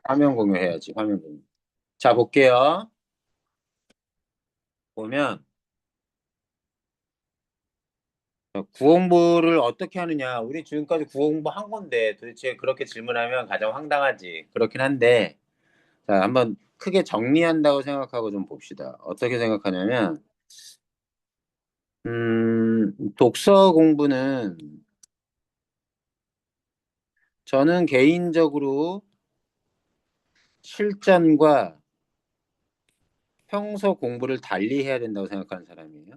화면 공유해야지, 화면 공유. 자, 볼게요. 보면, 구공부를 어떻게 하느냐. 우리 지금까지 구공부 한 건데, 도대체 그렇게 질문하면 가장 황당하지. 그렇긴 한데, 자, 한번 크게 정리한다고 생각하고 좀 봅시다. 어떻게 생각하냐면, 독서 공부는 저는 개인적으로 실전과 평소 공부를 달리 해야 된다고 생각하는 사람이에요.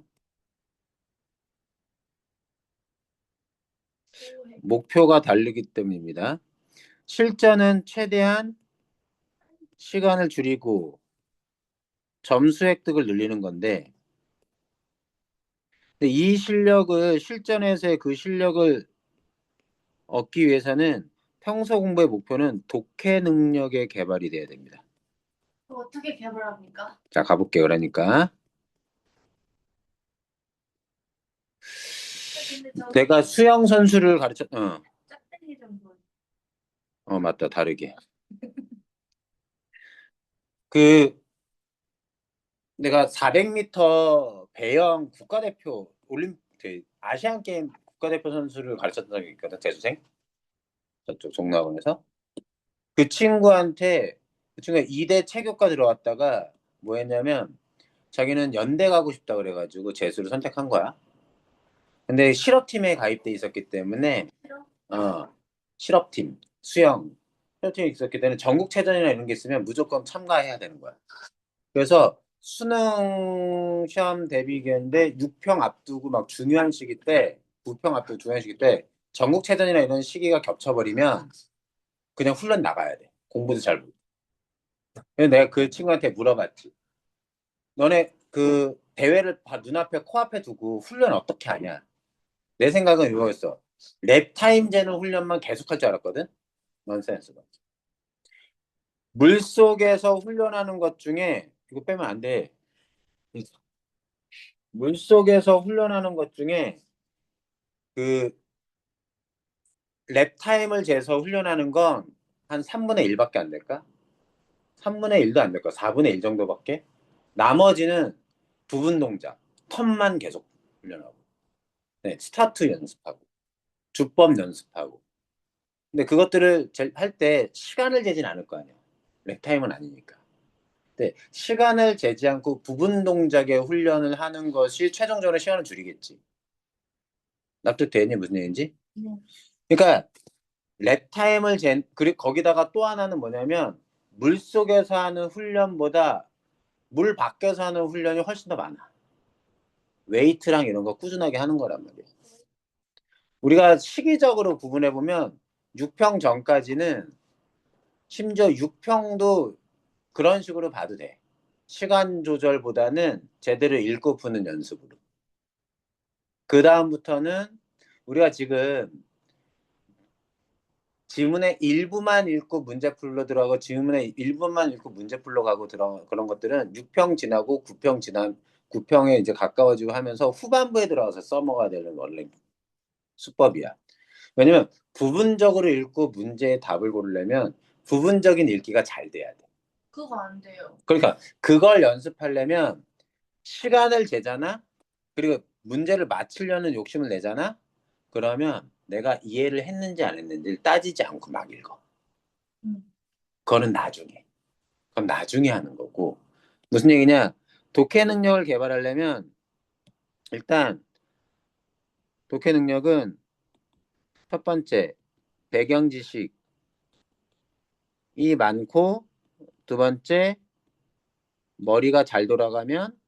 목표가 다르기 때문입니다. 실전은 최대한 시간을 줄이고 점수 획득을 늘리는 건데, 근데 이 실력을, 실전에서의 그 실력을 얻기 위해서는 평소 공부의 목표는 독해 능력의 개발이 돼야 됩니다. 어떻게 개발합니까? 자, 가볼게요. 그러니까. 근데 저 내가 수영 선수를 짝대기 정도. 맞다. 다르게. 그, 내가 400m 배영 국가대표, 아시안 게임 국가대표 선수를 가르쳤던 적이 있거든, 재수생? 저쪽 종로학원에서. 그 친구가 2대 체교과 들어왔다가 뭐 했냐면, 자기는 연대 가고 싶다 그래가지고 재수를 선택한 거야. 근데 실업팀에 가입돼 있었기 때문에, 어, 실업팀, 수영, 실업팀에 있었기 때문에 전국체전이나 이런 게 있으면 무조건 참가해야 되는 거야. 그래서 수능 시험 대비기인데 6평 앞두고 막 중요한 시기 때, 9평 앞두고 중요한 시기 때 전국체전이나 이런 시기가 겹쳐버리면 그냥 훈련 나가야 돼. 공부도 잘 못해. 그래서 내가 그 친구한테 물어봤지. 너네 그 대회를 눈앞에 코앞에 두고 훈련 어떻게 하냐? 내 생각은 이거였어. 랩 타임 재는 훈련만 계속할 줄 알았거든. 넌센스가. 물속에서 훈련하는 것 중에 이거 빼면 안 돼. 물속에서 훈련하는 것 중에 그 랩 타임을 재서 훈련하는 건 한 3분의 1밖에 안 될까? 3분의 1도 안 될까? 4분의 1 정도밖에? 나머지는 부분 동작, 턴만 계속 훈련하고, 네, 스타트 연습하고, 주법 연습하고. 근데 그것들을 할 때 시간을 재진 않을 거 아니야. 랩 타임은 아니니까. 근데 시간을 재지 않고 부분 동작의 훈련을 하는 것이 최종적으로 시간을 줄이겠지. 납득되니 무슨 얘기인지? 네. 그러니까 랩 타임을 그리고 거기다가 또 하나는 뭐냐면 물 속에서 하는 훈련보다 물 밖에서 하는 훈련이 훨씬 더 많아. 웨이트랑 이런 거 꾸준하게 하는 거란 말이야. 우리가 시기적으로 구분해 보면 6평 전까지는 심지어 6평도 그런 식으로 봐도 돼. 시간 조절보다는 제대로 읽고 푸는 연습으로. 그 다음부터는 우리가 지금 지문의 일부만 읽고 문제 풀러 들어가고 지문의 일부만 읽고 문제 풀러 가고 그런 것들은 6평 지나고 9평 지난 9평에 이제 가까워지고 하면서 후반부에 들어가서 써먹어야 되는 원래 수법이야. 왜냐면 부분적으로 읽고 문제의 답을 고르려면 부분적인 읽기가 잘 돼야 돼. 그거 안 돼요. 그러니까 그걸 연습하려면 시간을 재잖아. 그리고 문제를 맞추려는 욕심을 내잖아. 그러면 내가 이해를 했는지 안 했는지를 따지지 않고 막 읽어. 음. 그거는 나중에. 그건 나중에 하는 거고. 무슨 얘기냐? 독해 능력을 개발하려면 일단 독해 능력은 첫 번째 배경 지식이 많고 두 번째 머리가 잘 돌아가면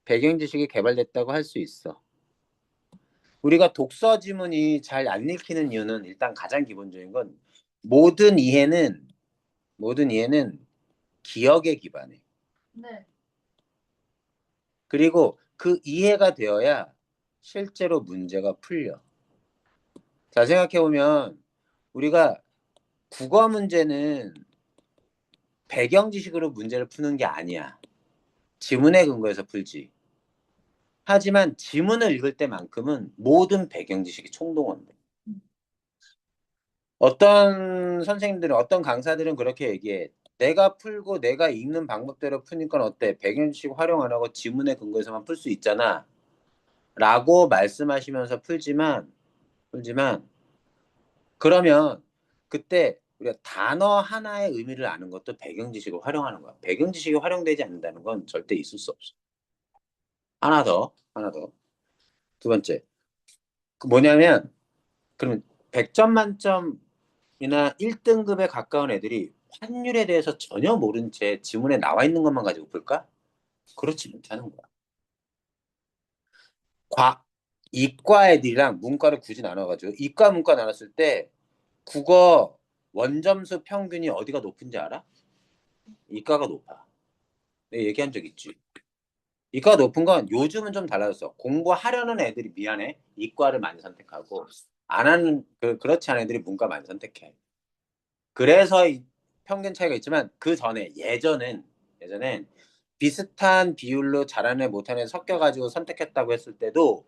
배경 지식이 개발됐다고 할 수 있어. 우리가 독서 지문이 잘 안 읽히는 이유는 일단 가장 기본적인 건 모든 이해는 모든 이해는 기억에 기반해. 네. 그리고 그 이해가 되어야 실제로 문제가 풀려. 자, 생각해보면 우리가 국어 문제는 배경 지식으로 문제를 푸는 게 아니야. 지문에 근거해서 풀지. 하지만 지문을 읽을 때만큼은 모든 배경 지식이 총동원돼. 어떤 선생님들은 어떤 강사들은 그렇게 얘기해. 내가 풀고 내가 읽는 방법대로 푸니까 어때? 백연식 활용 안 하고 지문에 근거해서만 풀 수 있잖아. 라고 말씀하시면서 풀지만 그러면 그때 우리가 단어 하나의 의미를 아는 것도 배경지식을 활용하는 거야. 배경지식이 활용되지 않는다는 건 절대 있을 수 없어. 하나 더. 두 번째. 그 뭐냐면 그러면 100점 만점이나 1등급에 가까운 애들이 환율에 대해서 전혀 모른 채 지문에 나와 있는 것만 가지고 풀까? 그렇지 못하는 거야. 과 이과 애들이랑 문과를 굳이 나눠가지고 이과 문과 나눴을 때 국어 원점수 평균이 어디가 높은지 알아? 이과가 높아. 내가 얘기한 적 있지. 이과가 높은 건 요즘은 좀 달라졌어. 공부하려는 애들이 미안해. 이과를 많이 선택하고 안 하는 그렇지 않은 애들이 문과 많이 선택해. 그래서 평균 차이가 있지만 그 전에 예전엔 비슷한 비율로 잘하는 애 못하는 애 섞여가지고 선택했다고 했을 때도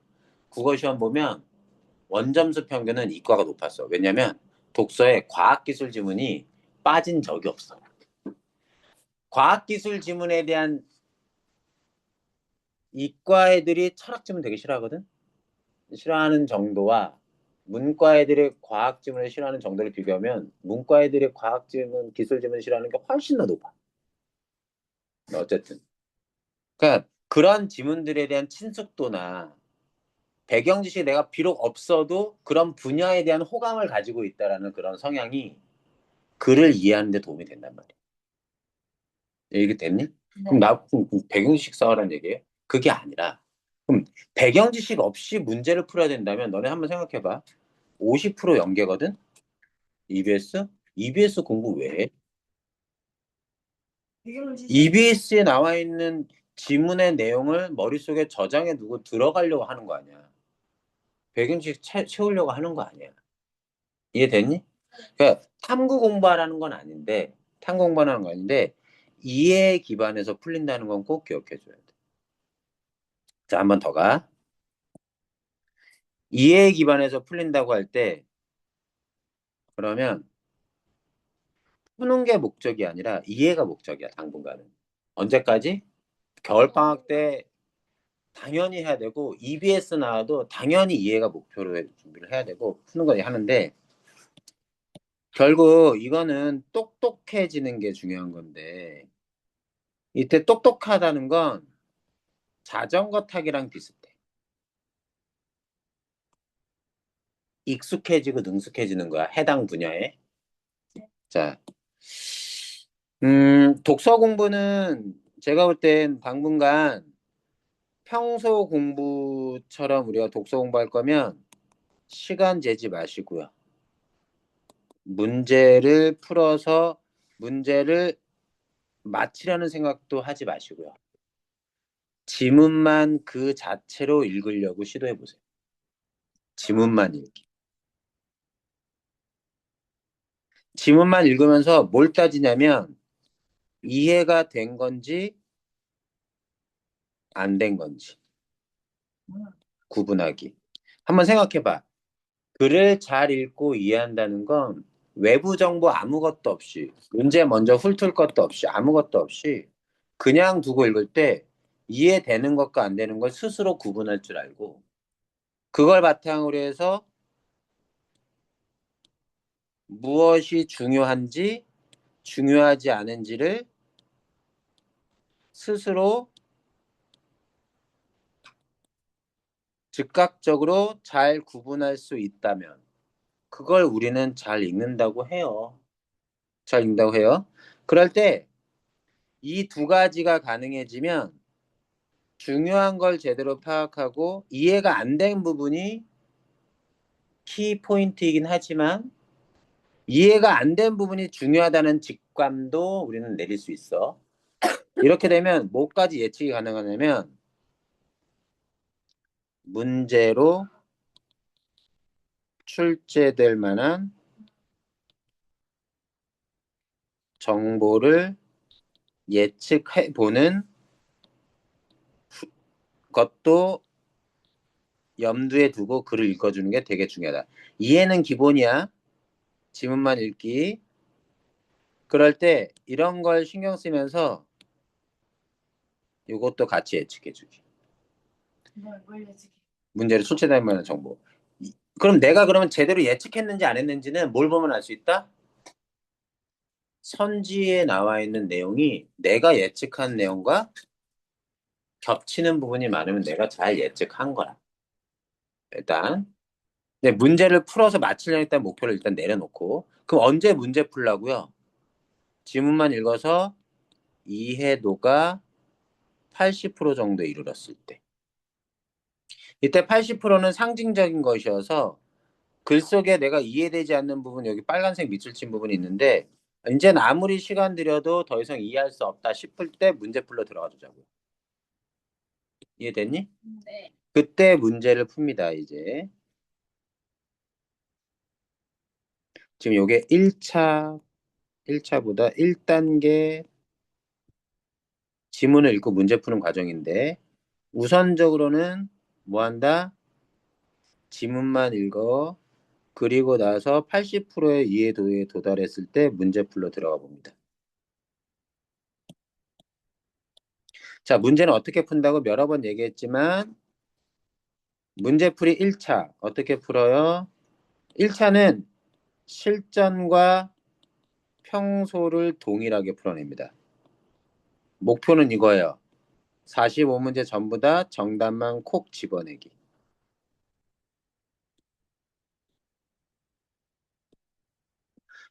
국어 시험 보면 원점수 평균은 이과가 높았어. 왜냐면 독서에 과학기술 지문이 빠진 적이 없어. 과학기술 지문에 대한 이과 애들이 철학 지문 되게 싫어하거든. 싫어하는 정도와 문과 애들이 과학 지문을 싫어하는 정도를 비교하면 문과 애들이 과학 지문, 기술 지문을 싫어하는 게 훨씬 더 높아. 어쨌든. 그러니까 그런 지문들에 대한 친숙도나 배경 지식이 내가 비록 없어도 그런 분야에 대한 호감을 가지고 있다라는 그런 성향이 글을 이해하는 데 도움이 된단 말이야. 이게 됐니? 그럼 네. 배경 지식 쌓으라는 얘기예요? 그게 아니라 그럼 배경 지식 없이 문제를 풀어야 된다면 너네 한번 생각해 봐. 50% 연계거든? EBS? EBS 공부 왜 해? 배경지 EBS에 나와 있는 지문의 내용을 머릿속에 저장해 두고 들어가려고 하는 거 아니야. 배경지식 채우려고 하는 거 아니야. 이해됐니? 그러니까 탐구 공부하라는 건 아닌데, 탐구 공부하는 건 아닌데, 이해에 기반해서 풀린다는 건 꼭 기억해 줘야 돼. 자, 한 번 더 가. 이해에 기반해서 풀린다고 할 때, 그러면 푸는 게 목적이 아니라 이해가 목적이야, 당분간은. 언제까지? 겨울방학 때 당연히 해야 되고, EBS 나와도 당연히 이해가 목표로 준비를 해야 되고, 푸는 거 하는데, 결국 이거는 똑똑해지는 게 중요한 건데, 이때 똑똑하다는 건 자전거 타기랑 비슷해. 익숙해지고 능숙해지는 거야. 해당 분야에. 자, 독서 공부는 제가 볼 땐 당분간 평소 공부처럼 우리가 독서 공부할 거면 시간 재지 마시고요. 문제를 풀어서 문제를 맞히려는 생각도 하지 마시고요. 지문만 그 자체로 읽으려고 시도해 보세요. 지문만 읽기. 지문만 읽으면서 뭘 따지냐면 이해가 된 건지 안 된 건지 구분하기. 한번 생각해 봐. 글을 잘 읽고 이해한다는 건 외부 정보 아무것도 없이 문제 먼저 훑을 것도 없이 아무것도 없이 그냥 두고 읽을 때 이해되는 것과 안 되는 걸 스스로 구분할 줄 알고 그걸 바탕으로 해서 무엇이 중요한지 중요하지 않은지를 스스로 즉각적으로 잘 구분할 수 있다면 그걸 우리는 잘 읽는다고 해요. 잘 읽는다고 해요. 그럴 때 이 두 가지가 가능해지면 중요한 걸 제대로 파악하고 이해가 안 된 부분이 키 포인트이긴 하지만 이해가 안 된 부분이 중요하다는 직감도 우리는 내릴 수 있어. 이렇게 되면 뭐까지 예측이 가능하냐면 문제로 출제될 만한 정보를 예측해 보는 것도 염두에 두고 글을 읽어주는 게 되게 중요하다. 이해는 기본이야. 지문만 읽기. 그럴 때 이런 걸 신경 쓰면서 이것도 같이 예측해주기. 뭘 예측해? 문제를 출제될 만한 정보. 그럼 내가 그러면 제대로 예측했는지 안 했는지는 뭘 보면 알 수 있다? 선지에 나와 있는 내용이 내가 예측한 내용과 겹치는 부분이 많으면 내가 잘 예측한 거야. 일단. 근데 문제를 풀어서 맞추려는 일단 목표를 일단 내려놓고. 그럼 언제 문제 풀라고요? 지문만 읽어서 이해도가 80% 정도에 이르렀을 때. 이때 80%는 상징적인 것이어서 글 속에 내가 이해되지 않는 부분, 여기 빨간색 밑줄 친 부분이 있는데, 이제는 아무리 시간 들여도 더 이상 이해할 수 없다 싶을 때 문제 풀러 들어가 주자고요. 이해됐니? 네. 그때 문제를 풉니다, 이제. 지금 요게 1차보다 1단계 지문을 읽고 문제 푸는 과정인데, 우선적으로는 뭐 한다? 지문만 읽어. 그리고 나서 80%의 이해도에 도달했을 때 문제 풀러 들어가 봅니다. 자, 문제는 어떻게 푼다고 여러 번 얘기했지만, 문제풀이 1차 어떻게 풀어요? 1차는 실전과 평소를 동일하게 풀어냅니다. 목표는 이거예요. 45문제 전부 다 정답만 콕 집어내기.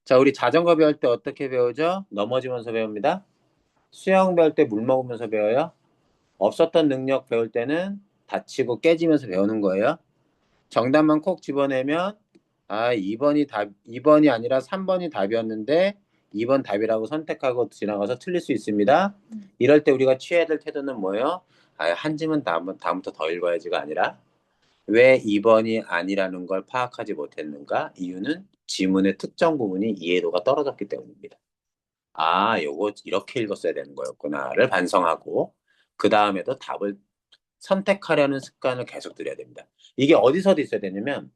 자, 우리 자전거 배울 때 어떻게 배우죠? 넘어지면서 배웁니다. 수영 배울 때 물 먹으면서 배워요. 없었던 능력 배울 때는 다치고 깨지면서 배우는 거예요. 정답만 콕 집어내면 2번이 아니라 3번이 답이었는데 2번 답이라고 선택하고 지나가서 틀릴 수 있습니다. 이럴 때 우리가 취해야 될 태도는 뭐예요? 한 지문 다음부터 더 읽어야지가 아니라 왜 2번이 아니라는 걸 파악하지 못했는가? 이유는 지문의 특정 부분이 이해도가 떨어졌기 때문입니다. 요거 이렇게 읽었어야 되는 거였구나를 반성하고 그 다음에도 답을 선택하려는 습관을 계속 들여야 됩니다. 이게 어디서도 있어야 되냐면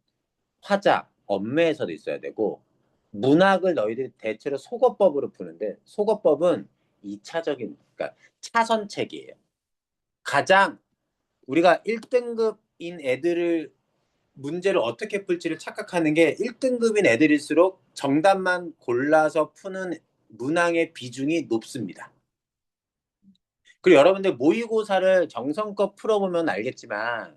화작, 엄매에서도 있어야 되고 문학을 너희들이 대체로 속어법으로 푸는데 속어법은 2차적인 그러니까 차선책이에요. 가장 우리가 1등급인 애들을 문제를 어떻게 풀지를 착각하는 게 1등급인 애들일수록 정답만 골라서 푸는 문항의 비중이 높습니다. 그리고 여러분들 모의고사를 정성껏 풀어보면 알겠지만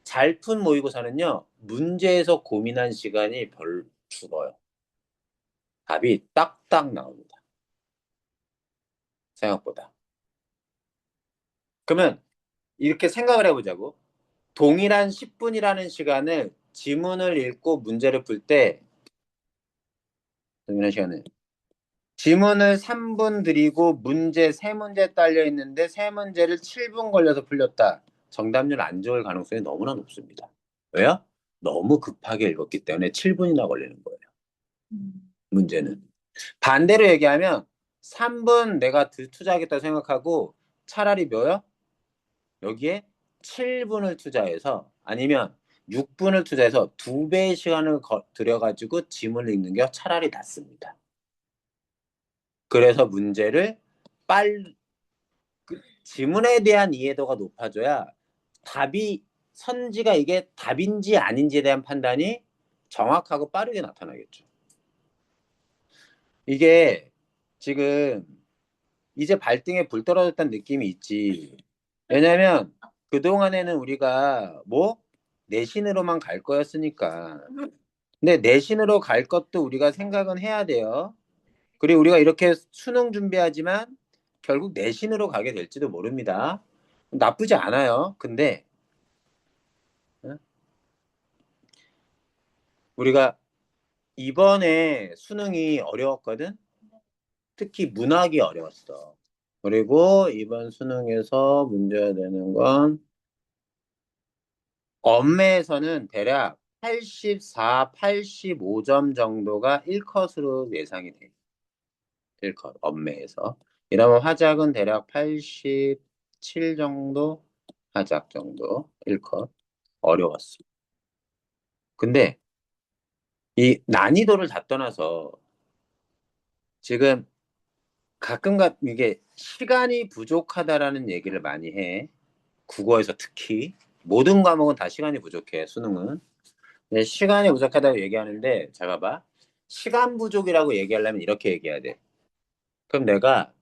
잘 푼 모의고사는요, 문제에서 고민한 시간이 별 줄어요. 답이 딱딱 나옵니다. 생각보다. 그러면 이렇게 생각을 해보자고. 동일한 10분이라는 시간을 지문을 읽고 문제를 풀 때, 동일한 시간을 지문을 3분 드리고 문제 3문제 딸려 있는데 3문제를 7분 걸려서 풀렸다. 정답률 안 좋을 가능성이 너무나 높습니다. 왜요? 너무 급하게 읽었기 때문에 7분이나 걸리는 거예요. 문제는. 반대로 얘기하면 3분 내가 투자하겠다 생각하고 차라리 뭐요? 여기에 7분을 투자해서 아니면 6분을 투자해서 2배의 시간을 들여가지고 지문을 읽는 게 차라리 낫습니다. 그래서 문제를 지문에 대한 이해도가 높아져야 답이 선지가 이게 답인지 아닌지에 대한 판단이 정확하고 빠르게 나타나겠죠. 이게 지금 이제 발등에 불 떨어졌다는 느낌이 있지. 왜냐면 그동안에는 우리가 뭐 내신으로만 갈 거였으니까. 근데 내신으로 갈 것도 우리가 생각은 해야 돼요. 그리고 우리가 이렇게 수능 준비하지만 결국 내신으로 가게 될지도 모릅니다. 나쁘지 않아요. 근데 어? 우리가 이번에 수능이 어려웠거든. 특히 문학이 어려웠어. 그리고 이번 수능에서 문제가 되는 건 엄매에서는 대략 84, 85점 정도가 1컷으로 예상이 돼. 1컷, 엄매에서. 이러면 화작은 대략 87 정도? 화작 정도, 1컷. 어려웠어. 근데 이 난이도를 다 떠나서 지금 가끔가 이게 시간이 부족하다라는 얘기를 많이 해. 국어에서 특히 모든 과목은 다 시간이 부족해. 수능은. 근데 시간이 부족하다고 얘기하는데 잘 봐봐. 시간 부족이라고 얘기하려면 이렇게 얘기해야 돼. 그럼 내가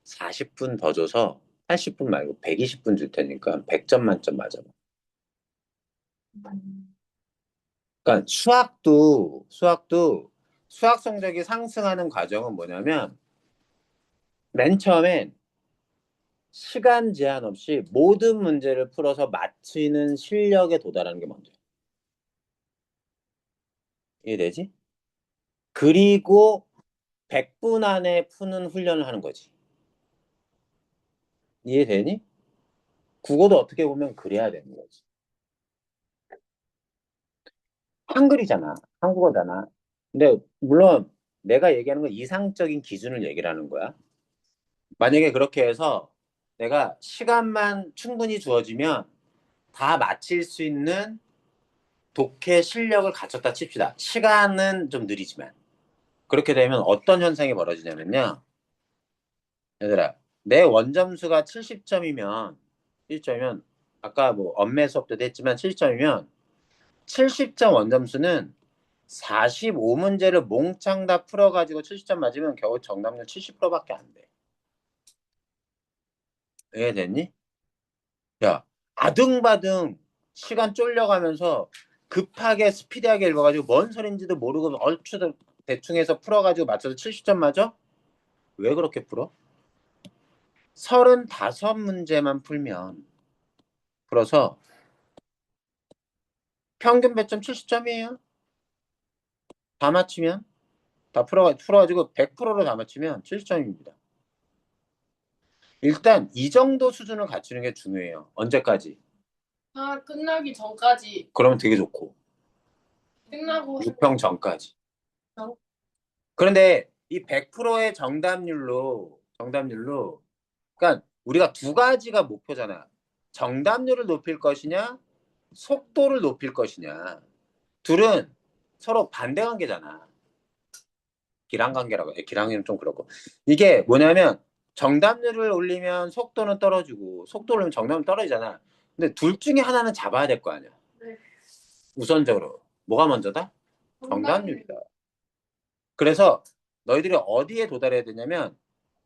40분 더 줘서 80분 말고 120분 줄 테니까 100점 만점 맞아. 그러니까 수학도 수학 성적이 상승하는 과정은 뭐냐면 맨 처음엔 시간 제한 없이 모든 문제를 풀어서 맞히는 실력에 도달하는 게 먼저야. 이해되지? 그리고 100분 안에 푸는 훈련을 하는 거지. 이해되니? 국어도 어떻게 보면 그래야 되는 거지. 한글이잖아. 한국어잖아. 근데 물론 내가 얘기하는 건 이상적인 기준을 얘기를 하는 거야. 만약에 그렇게 해서 내가 시간만 충분히 주어지면 다 마칠 수 있는 독해 실력을 갖췄다 칩시다. 시간은 좀 느리지만. 그렇게 되면 어떤 현상이 벌어지냐면요. 얘들아, 내 원점수가 70점이면, 1점이면, 아까 뭐 엄매 수업 때도 했지만 70점이면, 70점 원점수는 45문제를 몽창 다 풀어가지고 70점 맞으면 겨우 정답률 70%밖에 안 돼. 이해됐니? 야, 아등바등 시간 쫄려가면서 급하게 스피디하게 읽어가지고 뭔 소린지도 모르고 얼추 대충 해서 풀어가지고 맞춰서 70점 맞아? 왜 그렇게 풀어? 35문제만 풀면 풀어서 평균 배점 70점이에요. 다 맞히면 풀어가지고 100%로 다 맞히면 70점입니다. 일단 이 정도 수준을 갖추는 게 중요해요. 언제까지? 아, 끝나기 전까지. 그러면 되게 좋고 끝나고 6평 전까지. 어? 그런데 이 100%의 정답률로 그러니까 우리가 두 가지가 목표잖아. 정답률을 높일 것이냐, 속도를 높일 것이냐. 둘은 서로 반대 관계잖아. 기량관계라고 해. 기량은 좀 그렇고. 이게 뭐냐면 정답률을 올리면 속도는 떨어지고 속도를 올리면 정답은 떨어지잖아. 근데 둘 중에 하나는 잡아야 될 거 아니야. 네. 우선적으로. 뭐가 먼저다? 정답률이다. 그래서 너희들이 어디에 도달해야 되냐면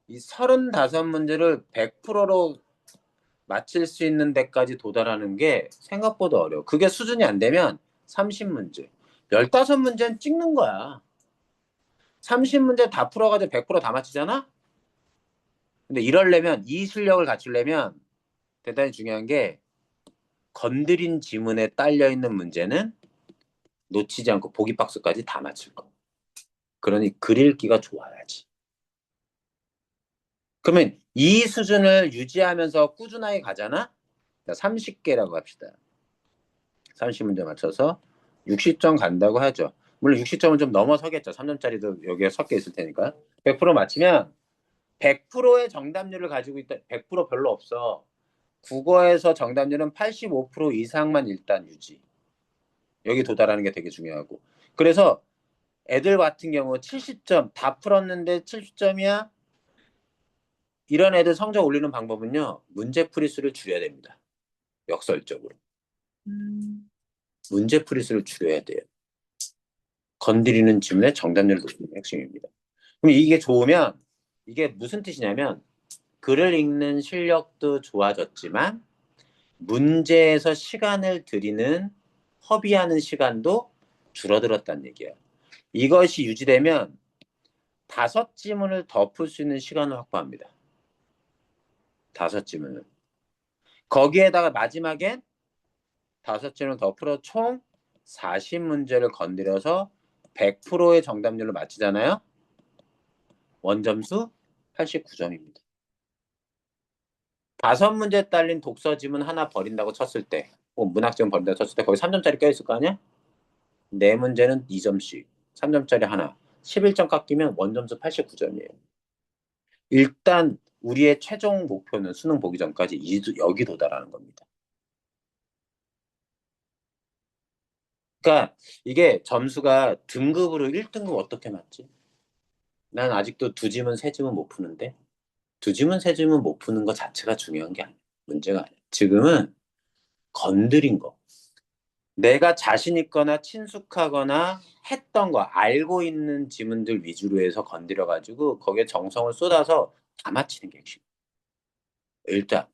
이 35문제를 100%로 맞힐 수 있는 데까지 도달하는 게 생각보다 어려워. 그게 수준이 안 되면 30문제. 15문제는 찍는 거야. 30문제 다 풀어가지고 100%다 맞히잖아? 근데 이러려면 이 실력을 갖추려면 대단히 중요한 게 건드린 지문에 딸려 있는 문제는 놓치지 않고 보기 박스까지 다 맞출 거. 그러니 글 읽기가 좋아야지. 그러면 이 수준을 유지하면서 꾸준하게 가잖아? 30개라고 합시다. 30문제 맞춰서 60점 간다고 하죠. 물론 60점은 좀 넘어서겠죠. 3점짜리도 여기에 섞여 있을 테니까. 100% 맞히면 100%의 정답률을 가지고 있다. 100% 별로 없어. 국어에서 정답률은 85% 이상만 일단 유지. 여기 도달하는 게 되게 중요하고. 그래서 애들 같은 경우 70점 다 풀었는데 70점이야. 이런 애들 성적 올리는 방법은요. 문제풀이 수를 줄여야 됩니다. 역설적으로. 문제풀이 수를 줄여야 돼요. 건드리는 질문에 정답률을 높이는 게 핵심입니다. 그럼 이게 좋으면 이게 무슨 뜻이냐면 글을 읽는 실력도 좋아졌지만 문제에서 시간을 들이는 허비하는 시간도 줄어들었다는 얘기야. 이것이 유지되면 5지문을 더 풀 수 있는 시간을 확보합니다. 5지문을. 거기에다가 마지막엔 5지문을 더 풀어 총 40문제를 건드려서 100%의 정답률을 맞히잖아요. 원점수 89점입니다. 5문제 딸린 독서지문 하나 버린다고 쳤을 때, 문학지문 버린다고 쳤을 때 거기 3점짜리 껴있을 거 아니야? 4문제는 2점씩, 3점짜리 하나. 11점 깎이면 원점수 89점이에요. 일단 우리의 최종 목표는 수능 보기 전까지 여기 도달하는 겁니다. 그러니까 이게 점수가 등급으로 1등급 어떻게 맞지? 난 아직도 두 지문 세 지문 못 푸는데 두 지문 세 지문 못 푸는 거 자체가 중요한 게 아니야. 문제가 아니야. 지금은 건드린 거. 내가 자신 있거나 친숙하거나 했던 거, 알고 있는 지문들 위주로 해서 건드려가지고 거기에 정성을 쏟아서 다 맞히는 게 핵심. 일단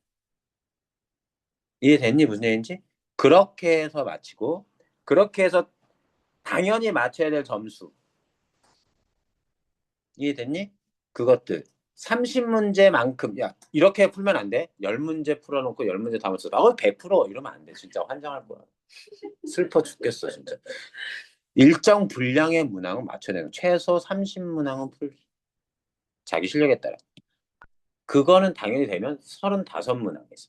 이해됐니? 무슨 얘기인지? 그렇게 해서 맞히고 그렇게 해서 당연히 맞춰야 될 점수. 이해됐니? 그것들. 30문제만큼, 야, 이렇게 풀면 안 돼. 10문제 풀어놓고 10문제 다 맞춰서, 100% 이러면 안 돼. 진짜 환장할 거야. 슬퍼 죽겠어, 진짜. 일정 분량의 문항은 맞춰야 되는 거야. 최소 30문항은 풀, 자기 실력에 따라. 그거는 당연히 되면 35문항에서.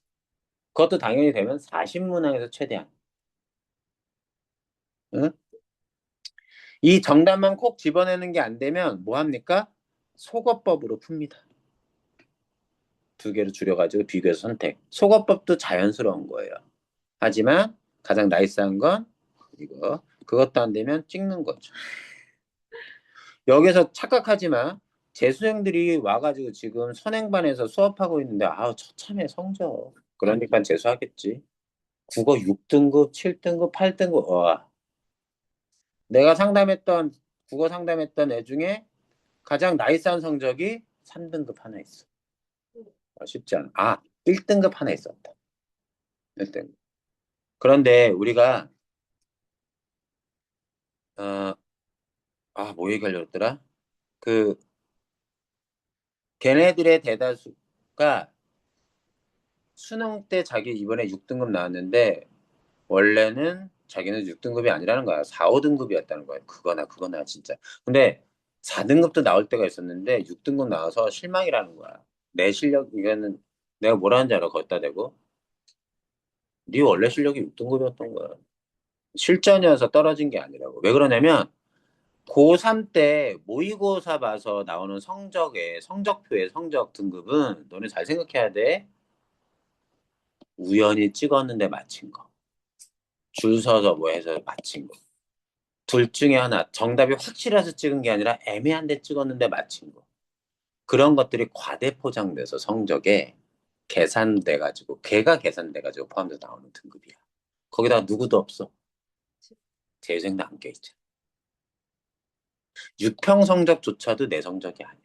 그것도 당연히 되면 40문항에서 최대한. 응? 이 정답만 콕 집어내는 게 안 되면 뭐 합니까? 속어법으로 풉니다. 두 개를 줄여가지고 비교해서 선택. 속어법도 자연스러운 거예요. 하지만 가장 나이스한 건 이거. 그것도 안 되면 찍는 거죠. 여기서 착각하지 마. 재수생들이 와가지고 지금 선행반에서 수업하고 있는데 아우 처참해 성적. 그러니까 재수하겠지. 국어 6등급, 7등급, 8등급. 와. 내가 상담했던 국어 상담했던 애 중에 가장 나이스한 성적이 3등급 하나 있어. 쉽지 않아. 1등급 하나 있었다. 1등급. 그런데 우리가 어, 뭐 얘기하려고 했더라? 그 걔네들의 대다수가 수능 때 자기 이번에 6등급 나왔는데 원래는 자기는 6등급이 아니라는 거야. 4, 5등급이었다는 거야. 그거나 진짜. 근데 4등급도 나올 때가 있었는데 6등급 나와서 실망이라는 거야. 내 실력 이거는 내가 뭐라는지 알아? 거기다 대고 네 원래 실력이 6등급이었던 거야. 실전이어서 떨어진 게 아니라고. 왜 그러냐면 고3 때 모의고사 봐서 나오는 성적표의 성적 등급은 너네 잘 생각해야 돼. 우연히 찍었는데 맞힌 거. 줄 서서 뭐 해서 맞힌 거. 둘 중에 하나. 정답이 확실해서 찍은 게 아니라 애매한데 찍었는데 맞힌 거. 그런 것들이 과대포장돼서 성적에 계산돼가지고, 걔가 계산돼가지고 포함돼서 나오는 등급이야. 거기다가 누구도 없어. 재생도 안 껴있잖아. 6평 성적조차도 내 성적이 아니야.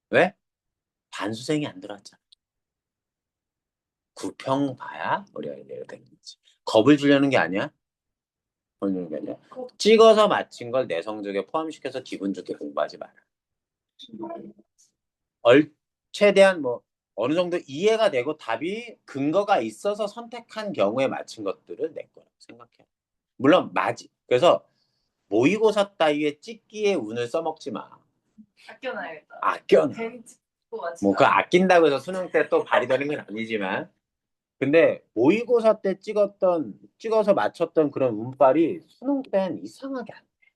왜? 반수생이 안 들어왔잖아. 9평 봐야 우리가 이래야 되는 거지. 겁을 주려는 게 아니야. 겁을 주려는 게 아니야. 찍어서 맞힌 걸 내 성적에 포함시켜서 기분 좋게 공부하지 마라. 최대한 뭐 어느 정도 이해가 되고 답이 근거가 있어서 선택한 경우에 맞힌 것들을 내 거라고 생각해. 물론 맞지. 그래서 모의고사 따위에 찍기에 운을 써먹지 마. 아껴놔야겠다. 아껴. 괜히 찍고 맞지. 뭐 그 아낀다고 해서 수능 때 또 발이 되는 건 아니지만. 근데 모의고사 때 찍어서 맞췄던 그런 운빨이 수능 때는 이상하게 안 돼.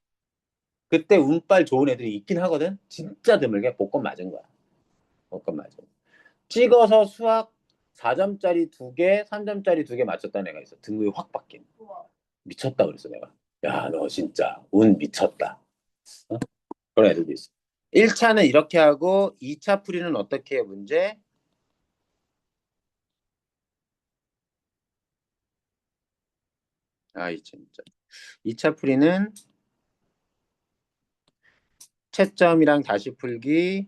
그때 운빨 좋은 애들이 있긴 하거든. 진짜 드물게 복권 맞은 거야. 복권 맞은. 찍어서 수학 4점짜리 2개, 3점짜리 2개 맞췄다는 애가 있어. 등급이 확 바뀐. 우와. 미쳤다 그랬어 내가. 야, 너 진짜 운 미쳤다. 어? 그런 애들도 있어. 1차는 이렇게 하고 2차 풀이는 어떻게 해 문제? 이 진짜. 2차 풀이는 채점이랑 다시 풀기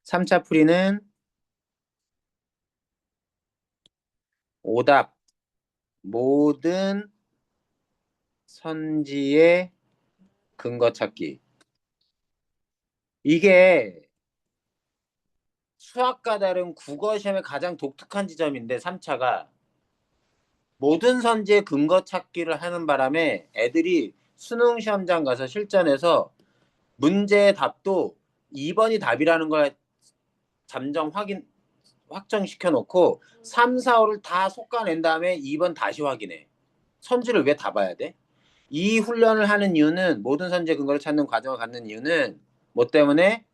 3차 풀이는 오답 모든 선지의 근거 찾기. 이게 수학과 다른 국어 시험의 가장 독특한 지점인데 3차가 모든 선지의 근거 찾기를 하는 바람에 애들이 수능 시험장 가서 실전에서 문제의 답도 2번이 답이라는 걸 확정시켜 놓고 3, 4, 5를 다 솎아낸 다음에 2번 다시 확인해. 선지를 왜 다 봐야 돼? 이 훈련을 하는 이유는 모든 선지의 근거를 찾는 과정을 갖는 이유는 뭐 때문에?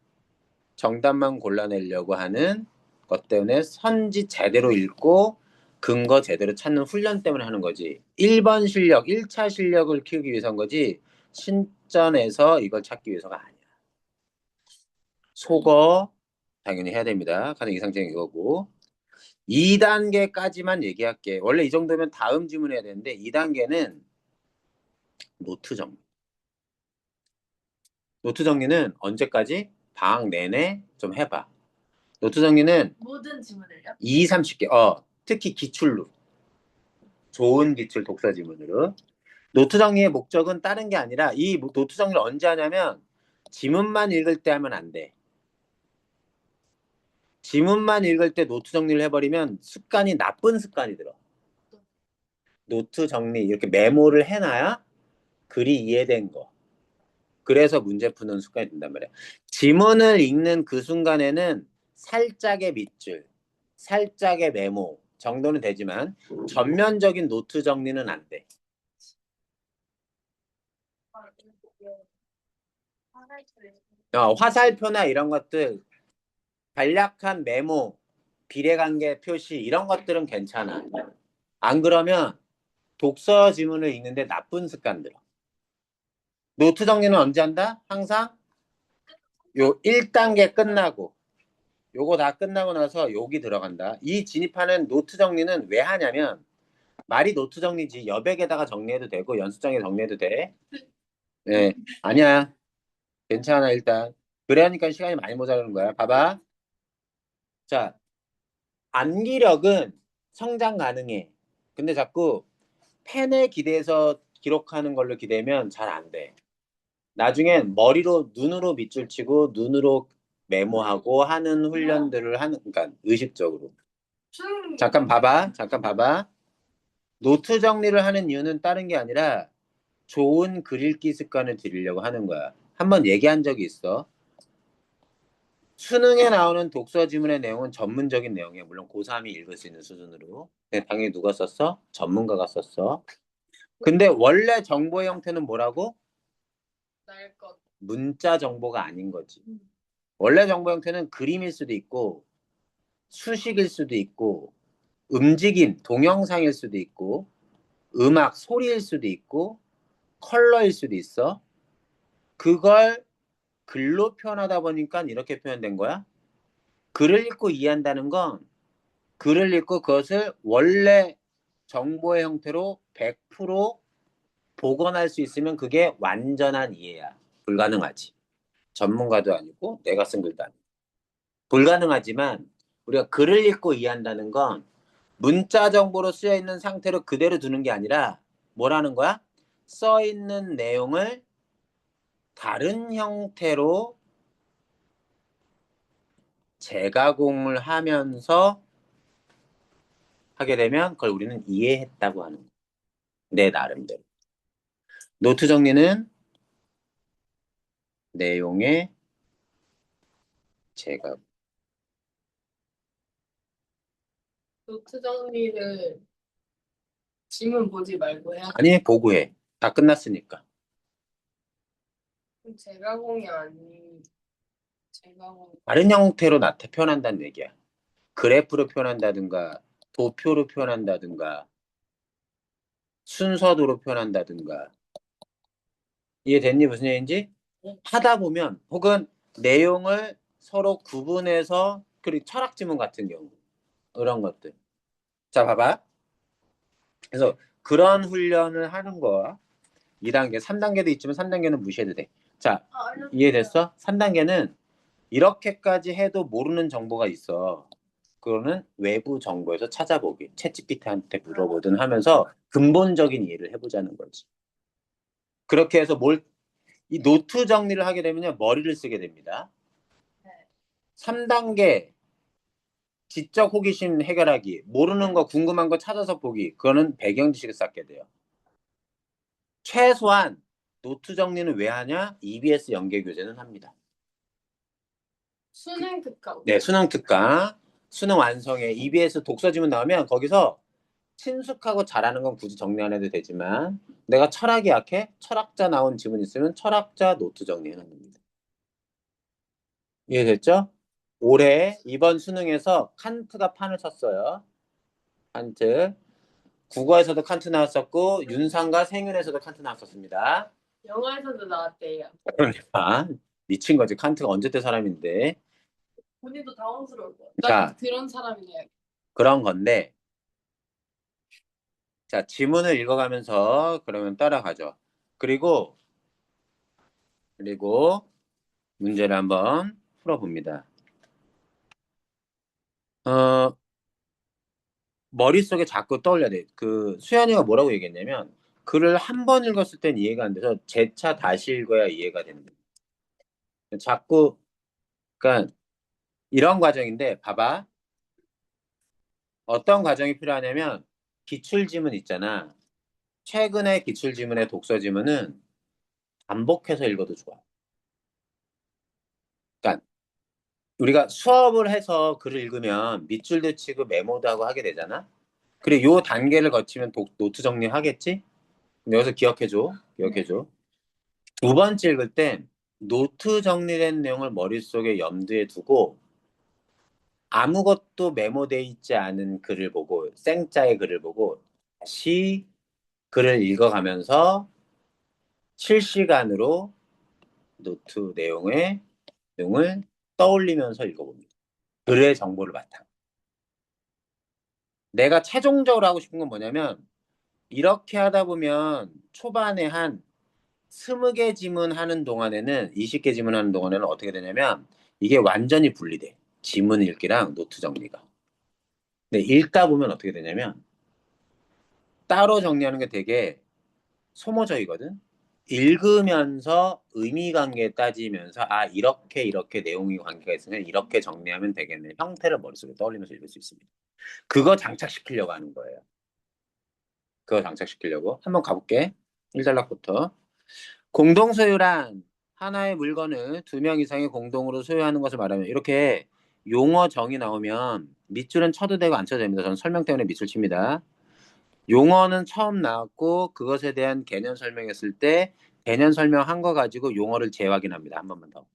정답만 골라내려고 하는 것 때문에 선지 제대로 읽고 근거 제대로 찾는 훈련 때문에 하는 거지. 1번 실력, 1차 실력을 키우기 위해서인 거지. 신전에서 이걸 찾기 위해서가 아니야. 속어 당연히 해야 됩니다. 가장 이상적인 이거고. 2단계까지만 얘기할게. 원래 이 정도면 다음 질문 해야 되는데 2단계는 노트 정리. 노트 정리는 언제까지? 방학 내내 좀 해봐. 노트 정리는 모든 지문을요? 2, 30개. 특히 기출로. 좋은 기출 독서 지문으로. 노트 정리의 목적은 다른 게 아니라 이 노트 정리를 언제 하냐면 지문만 읽을 때 하면 안 돼. 지문만 읽을 때 노트 정리를 해버리면 습관이 나쁜 습관이 들어. 노트 정리 이렇게 메모를 해놔야 글이 이해된 거. 그래서 문제 푸는 습관이 된단 말이야. 지문을 읽는 그 순간에는 살짝의 밑줄, 살짝의 메모 정도는 되지만 전면적인 노트 정리는 안 돼. 화살표나 이런 것들, 간략한 메모, 비례관계 표시 이런 것들은 괜찮아. 안 그러면 독서 지문을 읽는데 나쁜 습관 들어. 노트 정리는 언제 한다? 항상 요 1단계 끝나고 요거 다 끝나고 나서 여기 들어간다. 이 진입하는 노트 정리는 왜 하냐면 말이 노트 정리지 여백에다가 정리해도 되고 연습장에 정리해도 돼. 네, 아니야. 괜찮아 일단. 그래야니까 시간이 많이 모자라는 거야. 봐봐. 자, 암기력은 성장 가능해. 근데 자꾸 펜에 기대서 기록하는 걸로 기대면 잘 안 돼. 나중엔 머리로 눈으로 밑줄 치고 눈으로 메모하고 하는 훈련들을 하는 그러니까 의식적으로. 잠깐 봐봐. 잠깐 봐봐. 노트 정리를 하는 이유는 다른 게 아니라 좋은 글 읽기 습관을 들이려고 하는 거야. 한번 얘기한 적이 있어. 수능에 나오는 독서 지문의 내용은 전문적인 내용이야. 물론 고3이 읽을 수 있는 수준으로. 근데 당연히 누가 썼어? 전문가가 썼어. 근데 원래 정보의 형태는 뭐라고? 날 것. 문자 정보가 아닌 거지. 원래 정보 형태는 그림일 수도 있고 수식일 수도 있고 움직임, 동영상일 수도 있고 음악, 소리일 수도 있고 컬러일 수도 있어. 그걸 글로 표현하다 보니까 이렇게 표현된 거야. 글을 읽고 이해한다는 건 글을 읽고 그것을 원래 정보의 형태로 100% 복원할 수 있으면 그게 완전한 이해야. 불가능하지. 전문가도 아니고 내가 쓴 글도 아니고. 불가능하지만 우리가 글을 읽고 이해한다는 건 문자 정보로 쓰여 있는 상태로 그대로 두는 게 아니라 뭐라는 거야? 써 있는 내용을 다른 형태로 재가공을 하면서 하게 되면 그걸 우리는 이해했다고 하는 거야. 내 나름대로. 노트 정리는 내용의 재가공. 노트 정리를 지문 보지 말고 해야 돼. 아니, 보고해. 다 끝났으니까. 그럼 재가공이 아닌 재가공. 다른 형태로 표현한다는 얘기야. 그래프로 표현한다든가, 도표로 표현한다든가, 순서도로 표현한다든가. 이해됐니? 무슨 얘기인지? 하다 보면, 혹은 내용을 서로 구분해서, 그리고 철학 지문 같은 경우, 그런 것들. 자, 봐봐. 그래서 그런 훈련을 하는 거야. 2단계, 3단계도 있지만 3단계는 무시해도 돼. 자, 이해됐어? 3단계는 이렇게까지 해도 모르는 정보가 있어. 그거는 외부 정보에서 찾아보기. 챗GPT한테 물어보든 하면서 근본적인 이해를 해보자는 거지. 그렇게 해서 이 노트 정리를 하게 되면 머리를 쓰게 됩니다. 3단계 지적 호기심 해결하기. 모르는 거 궁금한 거 찾아서 보기. 그거는 배경 지식을 쌓게 돼요. 최소한 노트 정리는 왜 하냐? EBS 연계 교재는 합니다. 수능 특강. 네, 수능 특강, 수능 완성에 EBS 독서 지문 나오면 거기서 친숙하고 잘하는 건 굳이 정리 안 해도 되지만 내가 철학이 약해? 철학자 나온 지문 있으면 철학자 노트 정리하는 겁니다. 이해됐죠? 올해 이번 수능에서 칸트가 판을 쳤어요. 칸트. 국어에서도 칸트 나왔었고 윤상과 생윤에서도 칸트 나왔었습니다. 영화에서도 나왔대요. 그러니까 미친 거지. 칸트가 언제 때 사람인데. 본인도 당황스러울 거야. 자. 나 그런 사람이네. 그런 건데. 자, 지문을 읽어가면서 그러면 따라가죠. 그리고 문제를 한번 풀어봅니다. 머릿속에 자꾸 떠올려야 돼. 그 수연이가 뭐라고 얘기했냐면 글을 한 번 읽었을 땐 이해가 안 돼서 재차 다시 읽어야 이해가 된다. 자꾸 그러니까 이런 과정인데 봐봐. 어떤 과정이 필요하냐면 기출지문 있잖아. 최근에 기출지문의 독서지문은 반복해서 읽어도 좋아. 그러니까 우리가 수업을 해서 글을 읽으면 밑줄도 치고 메모도 하고 하게 되잖아. 그리고 요 단계를 거치면 노트 정리하겠지? 근데 여기서 기억해줘. 두 번째 읽을 땐 노트 정리된 내용을 머릿속에 염두에 두고 아무것도 메모돼 있지 않은 글을 보고 생짜의 글을 보고 다시 글을 읽어가면서 실시간으로 노트 내용을 떠올리면서 읽어봅니다. 글의 정보를 바탕. 내가 최종적으로 하고 싶은 건 뭐냐면 이렇게 하다 보면 초반에 한 20개 지문하는 동안에는 20개 지문하는 동안에는 어떻게 되냐면 이게 완전히 분리돼. 지문 읽기랑 노트 정리가. 근데 읽다 보면 어떻게 되냐면 따로 정리하는 게 되게 소모적이거든. 읽으면서 의미 관계 따지면서 아 이렇게 내용이 관계가 있으면 이렇게 정리하면 되겠네. 형태를 머릿속에 떠올리면서 읽을 수 있습니다. 그거 장착시키려고 하는 거예요. 그거 장착시키려고. 한번 가볼게. 1단락부터. 공동소유란 하나의 물건을 두 명 이상이 공동으로 소유하는 것을 말하면 이렇게 용어 정의 나오면 밑줄은 쳐도 되고 안 쳐도 됩니다. 저는 설명 때문에 밑줄 칩니다. 용어는 처음 나왔고 그것에 대한 개념 설명했을 때 개념 설명한 거 가지고 용어를 재확인합니다. 한 번만 더.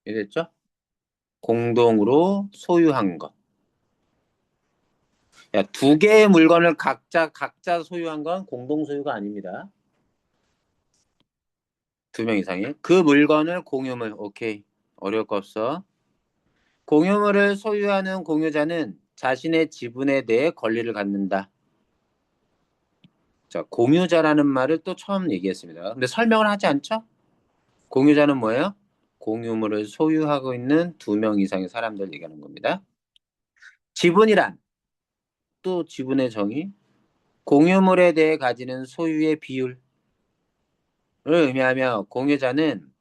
이해됐죠? 공동으로 소유한 것. 야, 두 개의 물건을 각자 소유한 건 공동 소유가 아닙니다. 두 명 이상이. 그 물건을 공유물. 오케이. 어려울 거 없어. 공유물을 소유하는 공유자는 자신의 지분에 대해 권리를 갖는다. 자, 공유자라는 말을 또 처음 얘기했습니다. 근데 설명을 하지 않죠? 공유자는 뭐예요? 공유물을 소유하고 있는 두 명 이상의 사람들 얘기하는 겁니다. 지분이란 또 지분의 정의, 공유물에 대해 가지는 소유의 비율을 의미하며 공유자는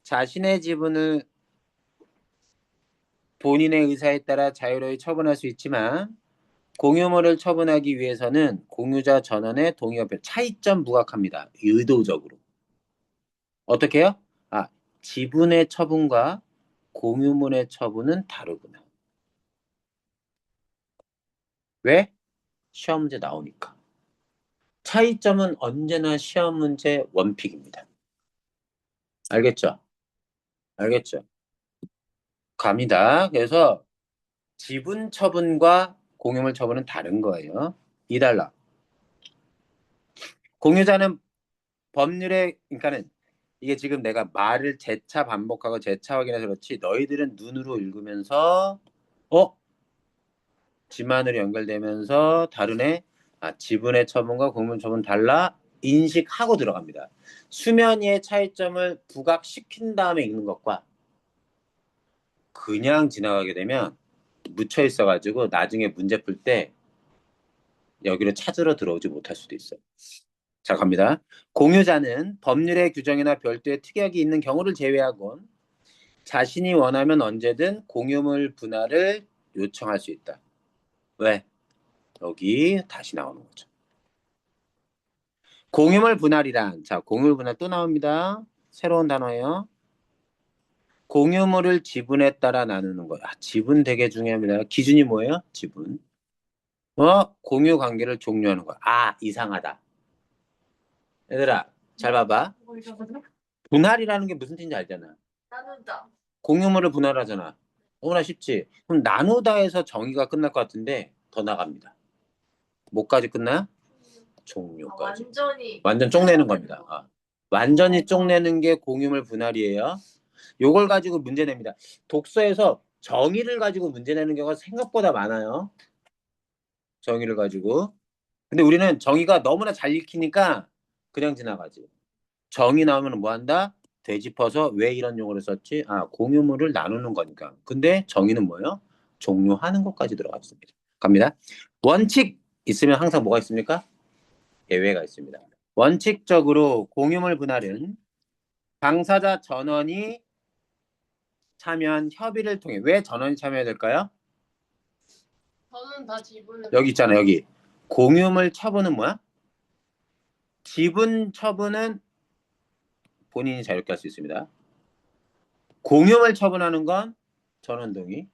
자신의 지분을 본인의 의사에 따라 자유로이 처분할 수 있지만 공유물을 처분하기 위해서는 공유자 전원의 동의가 필요. 차이점 부각합니다. 의도적으로. 어떻게 해요? 아, 지분의 처분과 공유물의 처분은 다르구나. 왜? 시험 문제 나오니까. 차이점은 언제나 시험 문제 원픽입니다. 알겠죠? 알겠죠? 갑니다. 그래서 지분 처분과 공유물 처분은 다른 거예요. 2달러. 공유자는 법률에, 그러니까는 이게 지금 내가 말을 재차 반복하고 재차 확인해서 그렇지 너희들은 눈으로 읽으면서 지만으로 연결되면서 다르네. 아, 지분의 처분과 공유물 처분 달라 인식하고 들어갑니다. 수면 위의 차이점을 부각시킨 다음에 읽는 것과 그냥 지나가게 되면 묻혀 있어가지고 나중에 문제 풀 때 여기로 찾으러 들어오지 못할 수도 있어요. 자, 갑니다. 공유자는 법률의 규정이나 별도의 특약이 있는 경우를 제외하곤 자신이 원하면 언제든 공유물 분할을 요청할 수 있다. 왜? 여기 다시 나오는 거죠. 공유물 분할이란, 자, 공유물 분할 또 나옵니다. 새로운 단어예요. 공유물을 지분에 따라 나누는 거. 아, 지분 되게 중요합니다. 기준이 뭐예요? 지분. 공유 관계를 종료하는 거. 아, 이상하다. 얘들아, 잘 봐봐. 분할이라는 게 무슨 뜻인지 알잖아. 나누다. 공유물을 분할하잖아. 너무나 쉽지. 그럼 나누다에서 정의가 끝날 것 같은데 더 나갑니다. 뭐까지 끝나? 종류까지. 완전 쪽내는 겁니다. 완전히 쪽내는 게 공유물 분할이에요. 요걸 가지고 문제 냅니다. 독서에서 정의를 가지고 문제 내는 경우가 생각보다 많아요. 정의를 가지고. 근데 우리는 정의가 너무나 잘 읽히니까 그냥 지나가지. 정의 나오면 뭐 한다? 되짚어서 왜 이런 용어를 썼지? 공유물을 나누는 거니까. 근데 정의는 뭐예요? 종료하는 것까지 들어가 있습니다. 갑니다. 원칙 있으면 항상 뭐가 있습니까? 예외가 있습니다. 원칙적으로 공유물 분할은 당사자 전원이 참여한 협의를 통해. 왜 전원이 참여해야 될까요? 저는 다 지분을. 여기 있잖아, 여기. 공유물 처분은 뭐야? 지분 처분은 본인이 자유롭게 할 수 있습니다. 공유물 처분하는 건 전원 동의.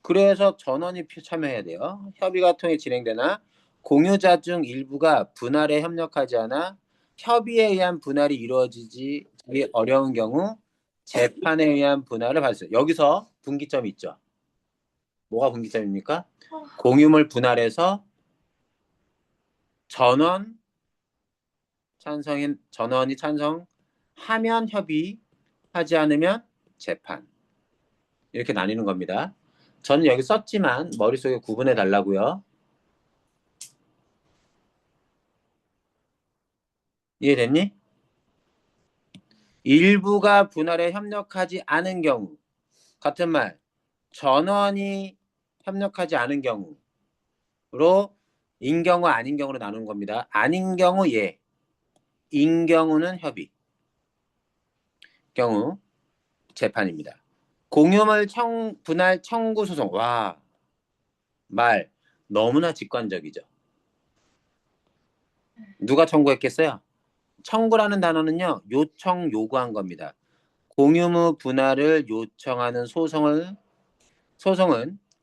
그래서 전원이 참여해야 돼요. 협의가 통해 진행되나 공유자 중 일부가 분할에 협력하지 않아 협의에 의한 분할이 이루어지지 어려운 경우 재판에 의한 분할을 발생. 여기서 분기점이 있죠. 뭐가 분기점입니까? 공유물 분할에서 전원이 찬성하면 협의, 하지 않으면 재판. 이렇게 나뉘는 겁니다. 저는 여기 썼지만 머릿속에 구분해 달라고요. 이해됐니? 일부가 분할에 협력하지 않은 경우, 같은 말, 전원이 협력하지 않은 경우로 인 경우 아닌 경우로 나누는 겁니다. 아닌 경우 예, 인 경우는 협의, 경우 재판입니다. 공유물 분할 청구 소송. 와, 말 너무나 직관적이죠. 누가 청구했겠어요? 청구라는 단어는요, 요청, 요구한 겁니다. 공유무 분할을 요청하는 소송은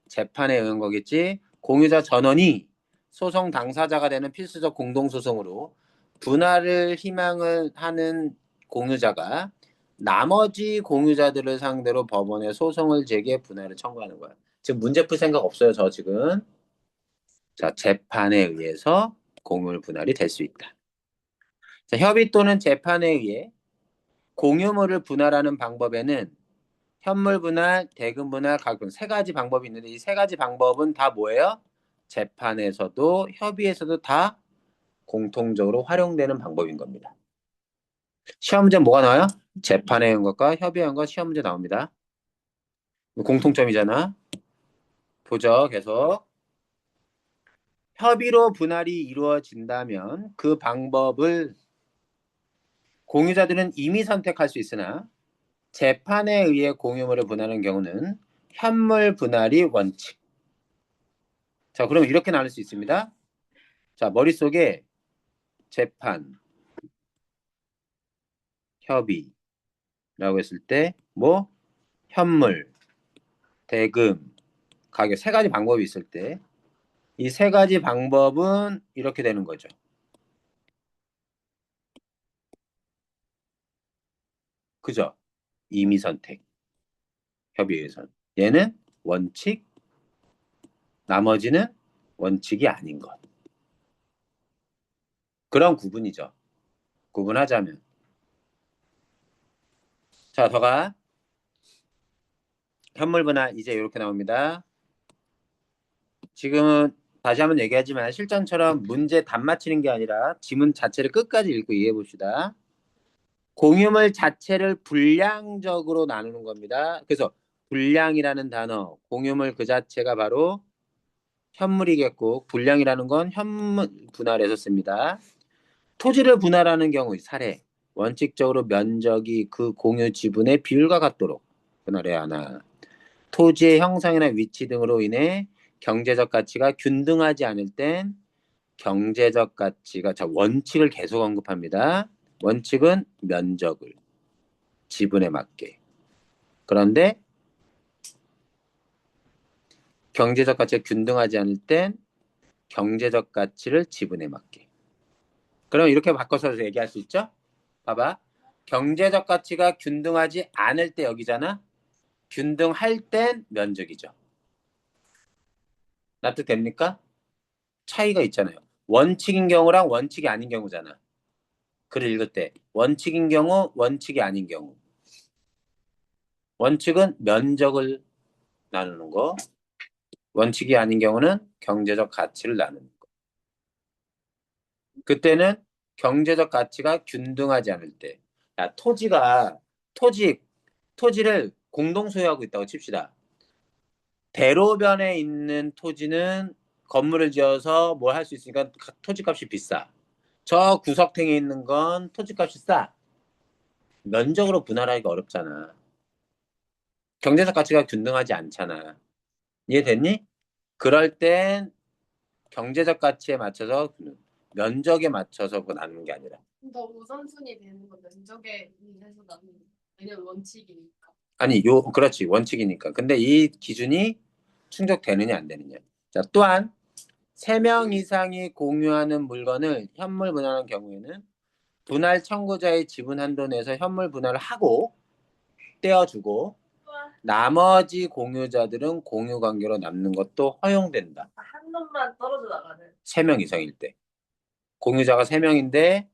재판에 의한 거겠지. 공유자 전원이 소송 당사자가 되는 필수적 공동소송으로 분할을 희망을 하는 공유자가 나머지 공유자들을 상대로 법원에 소송을 제기해 분할을 청구하는 거야. 지금 문제 풀 생각 없어요, 저 지금. 자, 재판에 의해서 공유물 분할이 될 수 있다. 자, 협의 또는 재판에 의해 공유물을 분할하는 방법에는 현물 분할, 대금 분할, 가액분 세 가지 방법이 있는데 이 세 가지 방법은 다 뭐예요? 재판에서도 협의에서도 다 공통적으로 활용되는 방법인 겁니다. 시험 문제 뭐가 나와요? 재판에 한 것과 협의에 한 것 시험 문제 나옵니다. 공통점이잖아. 보죠, 계속. 협의로 분할이 이루어진다면 그 방법을 공유자들은 이미 선택할 수 있으나 재판에 의해 공유물을 분할하는 경우는 현물 분할이 원칙. 자, 그러면 이렇게 나눌 수 있습니다. 자, 머릿속에 재판, 협의라고 했을 때 뭐 현물, 대금, 가격 세 가지 방법이 있을 때 이 세 가지 방법은 이렇게 되는 거죠. 그죠? 임의 선택, 협의에선. 얘는 원칙, 나머지는 원칙이 아닌 것. 그런 구분이죠. 구분하자면. 자, 더가 현물 분할 이제 이렇게 나옵니다. 지금은 다시 한번 얘기하지만 실전처럼 문제 답 맞히는 게 아니라 지문 자체를 끝까지 읽고 이해해 봅시다. 공유물 자체를 분량적으로 나누는 겁니다. 그래서 분량이라는 단어, 공유물 그 자체가 바로 현물이겠고 분량이라는 건 현물 분할에서 씁니다. 토지를 분할하는 경우 사례, 원칙적으로 면적이 그 공유 지분의 비율과 같도록 분할해야 하나. 토지의 형상이나 위치 등으로 인해 경제적 가치가 균등하지 않을 땐 경제적 가치가 자 원칙을 계속 언급합니다. 원칙은 면적을 지분에 맞게. 그런데 경제적 가치가 균등하지 않을 땐 경제적 가치를 지분에 맞게. 그럼 이렇게 바꿔서 얘기할 수 있죠? 봐봐. 경제적 가치가 균등하지 않을 때 여기잖아. 균등할 땐 면적이죠. 납득됩니까? 차이가 있잖아요. 원칙인 경우랑 원칙이 아닌 경우잖아. 글을 읽을 때 원칙인 경우, 원칙이 아닌 경우. 원칙은 면적을 나누는 거. 원칙이 아닌 경우는 경제적 가치를 나누는 거. 그때는 경제적 가치가 균등하지 않을 때. 야, 토지를 공동 소유하고 있다고 칩시다. 대로변에 있는 토지는 건물을 지어서 뭘 할 수 있으니까 토지값이 비싸. 저 구석탱이에 있는 건 토지값이 싸. 면적으로 분할하기가 어렵잖아. 경제적 가치가 균등하지 않잖아. 이해됐니? 그럴 땐 경제적 가치에 맞춰서 면적에 맞춰서 나누는 게 아니라. 더 우선순위 되는 건 면적에 의해서 나는 왜냐면 원칙이니까. 아니, 그렇지. 원칙이니까. 근데 이 기준이 충족되느냐, 안 되느냐. 자, 또한, 3명 이상이 공유하는 물건을 현물 분할한 경우에는 분할 청구자의 지분 한도 내에서 현물 분할을 하고 떼어주고 나머지 공유자들은 공유 관계로 남는 것도 허용된다. 한 놈만 떨어져 나가는. 3명 이상일 때. 공유자가 3명인데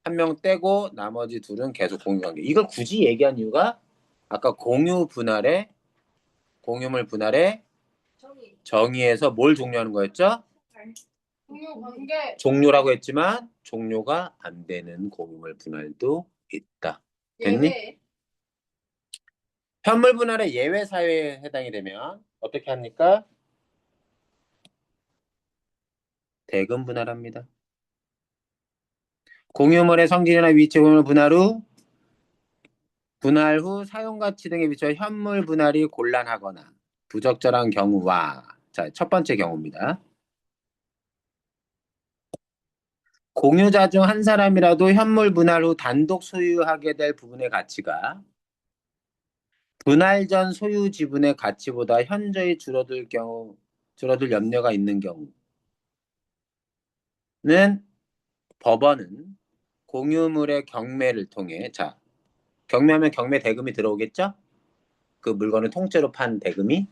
한 명 떼고 나머지 둘은 계속 공유 관계. 이걸 굳이 얘기한 이유가 아까 공유물 분할의 정의에서 뭘 종료하는 거였죠? 공유 관계. 종료라고 했지만 종료가 안 되는 공유물 분할도 있다. 됐니? 예외. 현물 분할의 예외 사유에 해당이 되면 어떻게 합니까? 대금 분할합니다. 공유물의 성질이나 위치 공유물 분할 후 사용 가치 등에 비춰 현물 분할이 곤란하거나 부적절한 경우와 자, 첫 번째 경우입니다. 공유자 중 한 사람이라도 현물 분할 후 단독 소유하게 될 부분의 가치가 분할 전 소유 지분의 가치보다 현저히 줄어들 염려가 있는 경우는 법원은 공유물의 경매를 통해 자, 경매하면 경매 대금이 들어오겠죠? 그 물건을 통째로 판 대금이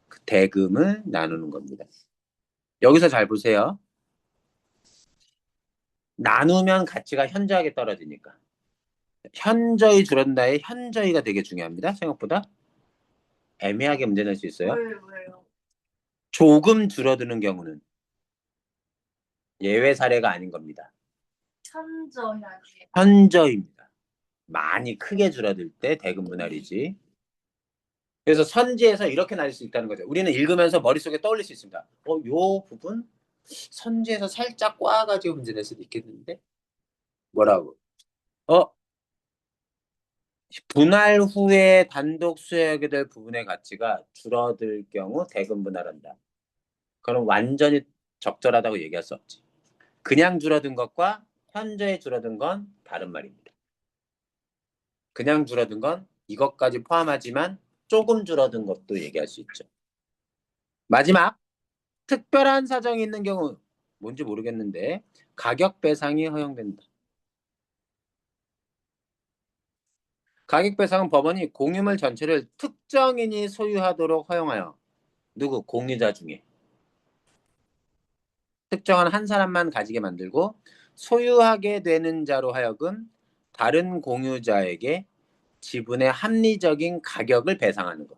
그 대금을 나누는 겁니다. 여기서 잘 보세요. 나누면 가치가 현저하게 떨어지니까. 현저히 줄어든다의 현저히가 되게 중요합니다. 생각보다. 애매하게 문제 낼 수 있어요. 왜요? 조금 줄어드는 경우는 예외 사례가 아닌 겁니다. 현저하게. 현저입니다. 많이 크게 줄어들 때 대금 분할이지. 그래서 선지에서 이렇게 나뉠 수 있다는 거죠. 우리는 읽으면서 머릿속에 떠올릴 수 있습니다. 요 부분 선지에서 살짝 꽈가지고 문제 낼 수도 있겠는데? 뭐라고? 분할 후에 단독 수여하게 될 부분의 가치가 줄어들 경우 대금 분할한다. 그럼 완전히 적절하다고 얘기할 수 없지. 그냥 줄어든 것과 현저히 줄어든 건 다른 말입니다. 그냥 줄어든 건 이것까지 포함하지만 조금 줄어든 것도 얘기할 수 있죠. 마지막, 특별한 사정이 있는 경우 뭔지 모르겠는데 가격 배상이 허용된다. 가격 배상은 법원이 공유물 전체를 특정인이 소유하도록 허용하여 누구? 공유자 중에 특정한 한 사람만 가지게 만들고 소유하게 되는 자로 하여금 다른 공유자에게 지분의 합리적인 가격을 배상하는 거.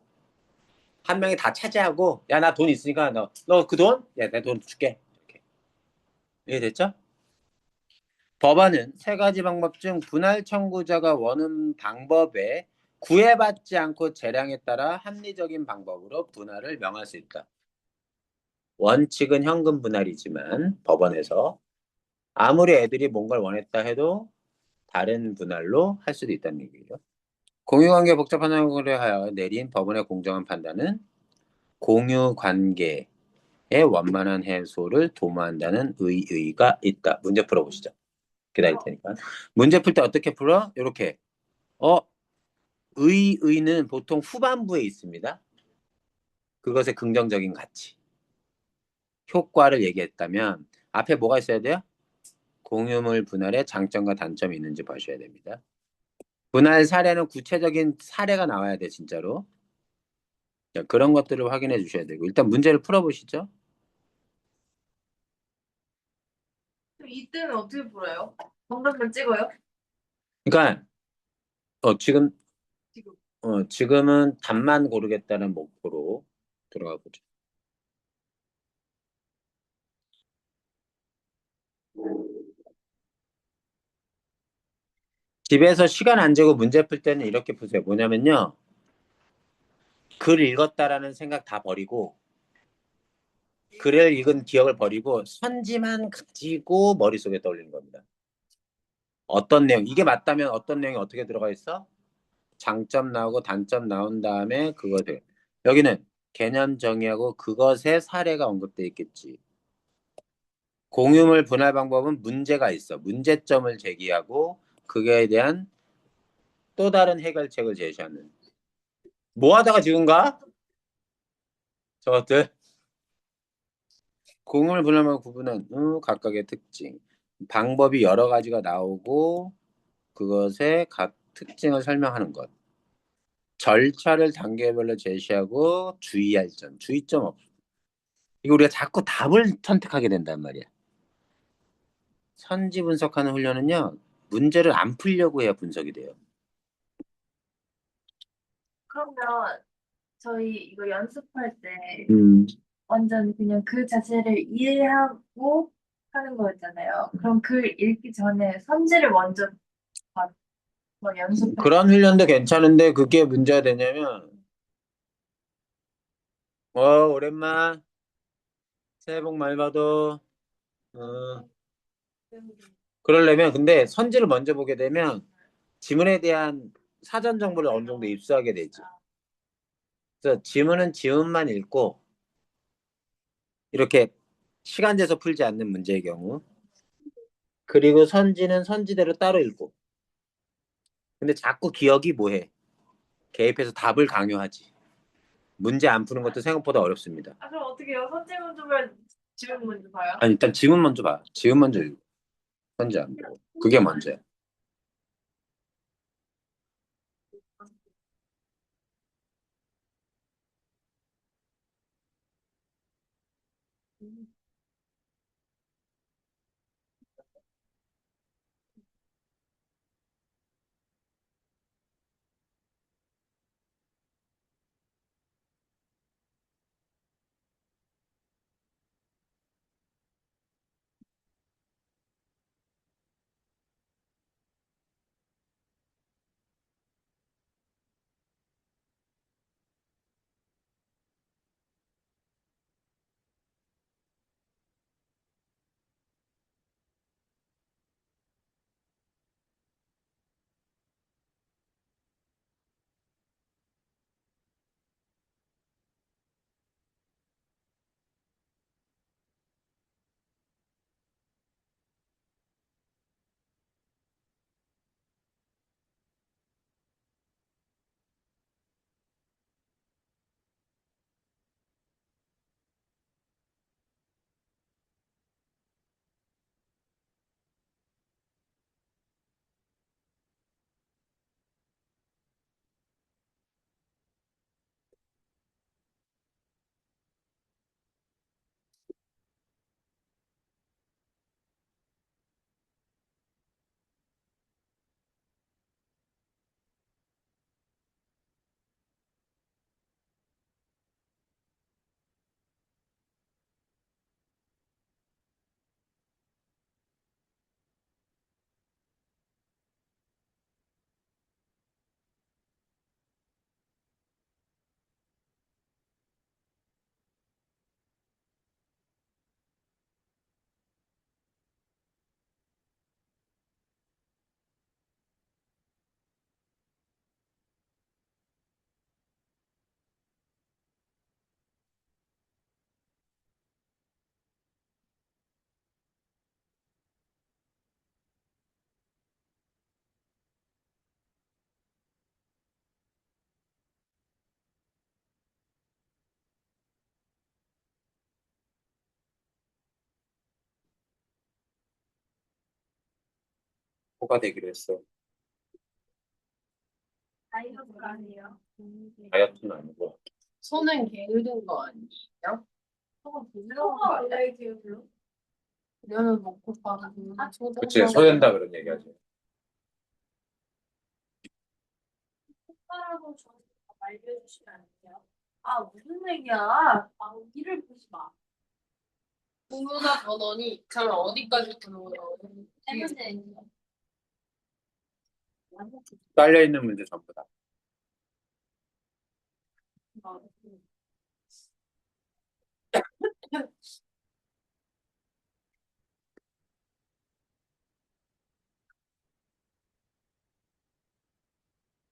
한 명이 다 차지하고 야, 나 돈 있으니까 너 그 돈? 야, 내 돈 줄게. 이렇게. 이해됐죠? 법안은 세 가지 방법 중 분할 청구자가 원하는 방법에 구애받지 않고 재량에 따라 합리적인 방법으로 분할을 명할 수 있다. 원칙은 현금 분할이지만 법원에서 아무리 애들이 뭔가를 원했다 해도 다른 분할로 할 수도 있다는 얘기예요. 공유관계 복잡한 상황을 하여 내린 법원의 공정한 판단은 공유관계의 원만한 해소를 도모한다는 의의가 있다. 문제 풀어보시죠. 기다릴 테니까. 문제 풀 때 어떻게 풀어? 이렇게. 의의는 보통 후반부에 있습니다. 그것의 긍정적인 가치. 효과를 얘기했다면 앞에 뭐가 있어야 돼요? 공유물 분할의 장점과 단점이 있는지 봐셔야 됩니다. 분할 사례는 구체적인 사례가 나와야 돼, 진짜로. 자, 그런 것들을 확인해 주셔야 되고 일단 문제를 풀어보시죠. 그럼 이때는 어떻게 풀어요? 정답만 찍어요? 그러니까 지금 지금. 지금은 답만 고르겠다는 목표로 들어가 보죠. 집에서 시간 안 재고 문제 풀 때는 이렇게 푸세요. 뭐냐면요. 글 읽었다라는 생각 다 버리고 글을 읽은 기억을 버리고 선지만 가지고 머릿속에 떠올리는 겁니다. 어떤 내용, 이게 맞다면 어떤 내용이 어떻게 들어가 있어? 장점 나오고 단점 나온 다음에 그거 돼. 여기는 개념 정의하고 그것의 사례가 언급돼 있겠지. 공유물 분할 방법은 문제가 있어. 문제점을 제기하고 그거에 대한 또 다른 해결책을 제시하는. 뭐 하다가 지금 가? 저것들. 공유물 분할 방법 구분은 각각의 특징. 방법이 여러 가지가 나오고 그것의 각 특징을 설명하는 것. 절차를 단계별로 제시하고 주의할 점. 주의점 없어. 이거 우리가 자꾸 답을 선택하게 된단 말이야. 선지 분석하는 훈련은요, 문제를 안 풀려고 해야 분석이 돼요. 그러면 저희 이거 연습할 때 음, 완전 그냥 그 자체를 이해하고 하는 거였잖아요. 그럼 글 읽기 전에 선지를 먼저 봐서 연습해. 그런 훈련도 괜찮은데 그게 문제가 되냐면, 오랜만, 새해 복 많이 받아. 어, 그러려면 근데 선지를 먼저 보게 되면 지문에 대한 사전 정보를 어느 정도 입수하게 되지. 그래서 지문은 지문만 읽고 이렇게 시간제서 풀지 않는 문제의 경우, 그리고 선지는 선지대로 따로 읽고. 근데 자꾸 기억이 뭐해? 개입해서 답을 강요하지. 문제 안 푸는 것도 생각보다 어렵습니다. 아, 그럼 어떻게 해요? 선지 먼저 봐요? 지문 먼저 봐요? 아니, 일단 지문 먼저 봐. 지문 먼저 읽고. 선지 안 보고. 그게 먼저야. 뭐가 되기로 했어. 다이어트가 아니에요. 다이어트는 아니고. 손은 게으른 거 아니에요? 소가 부드러운 거 아니야? 왜 기울여? 면을 먹고 빠르고 그치, 소된다 그런 얘기하지. 손가락으로 저어서 말려주시면 안 돼요? 아, 무슨 얘기야? 아, 이를 보지 마. 부모나 번원이 잘 어디까지 들어오요? 해문제. 깔려있는 문제 전부 다.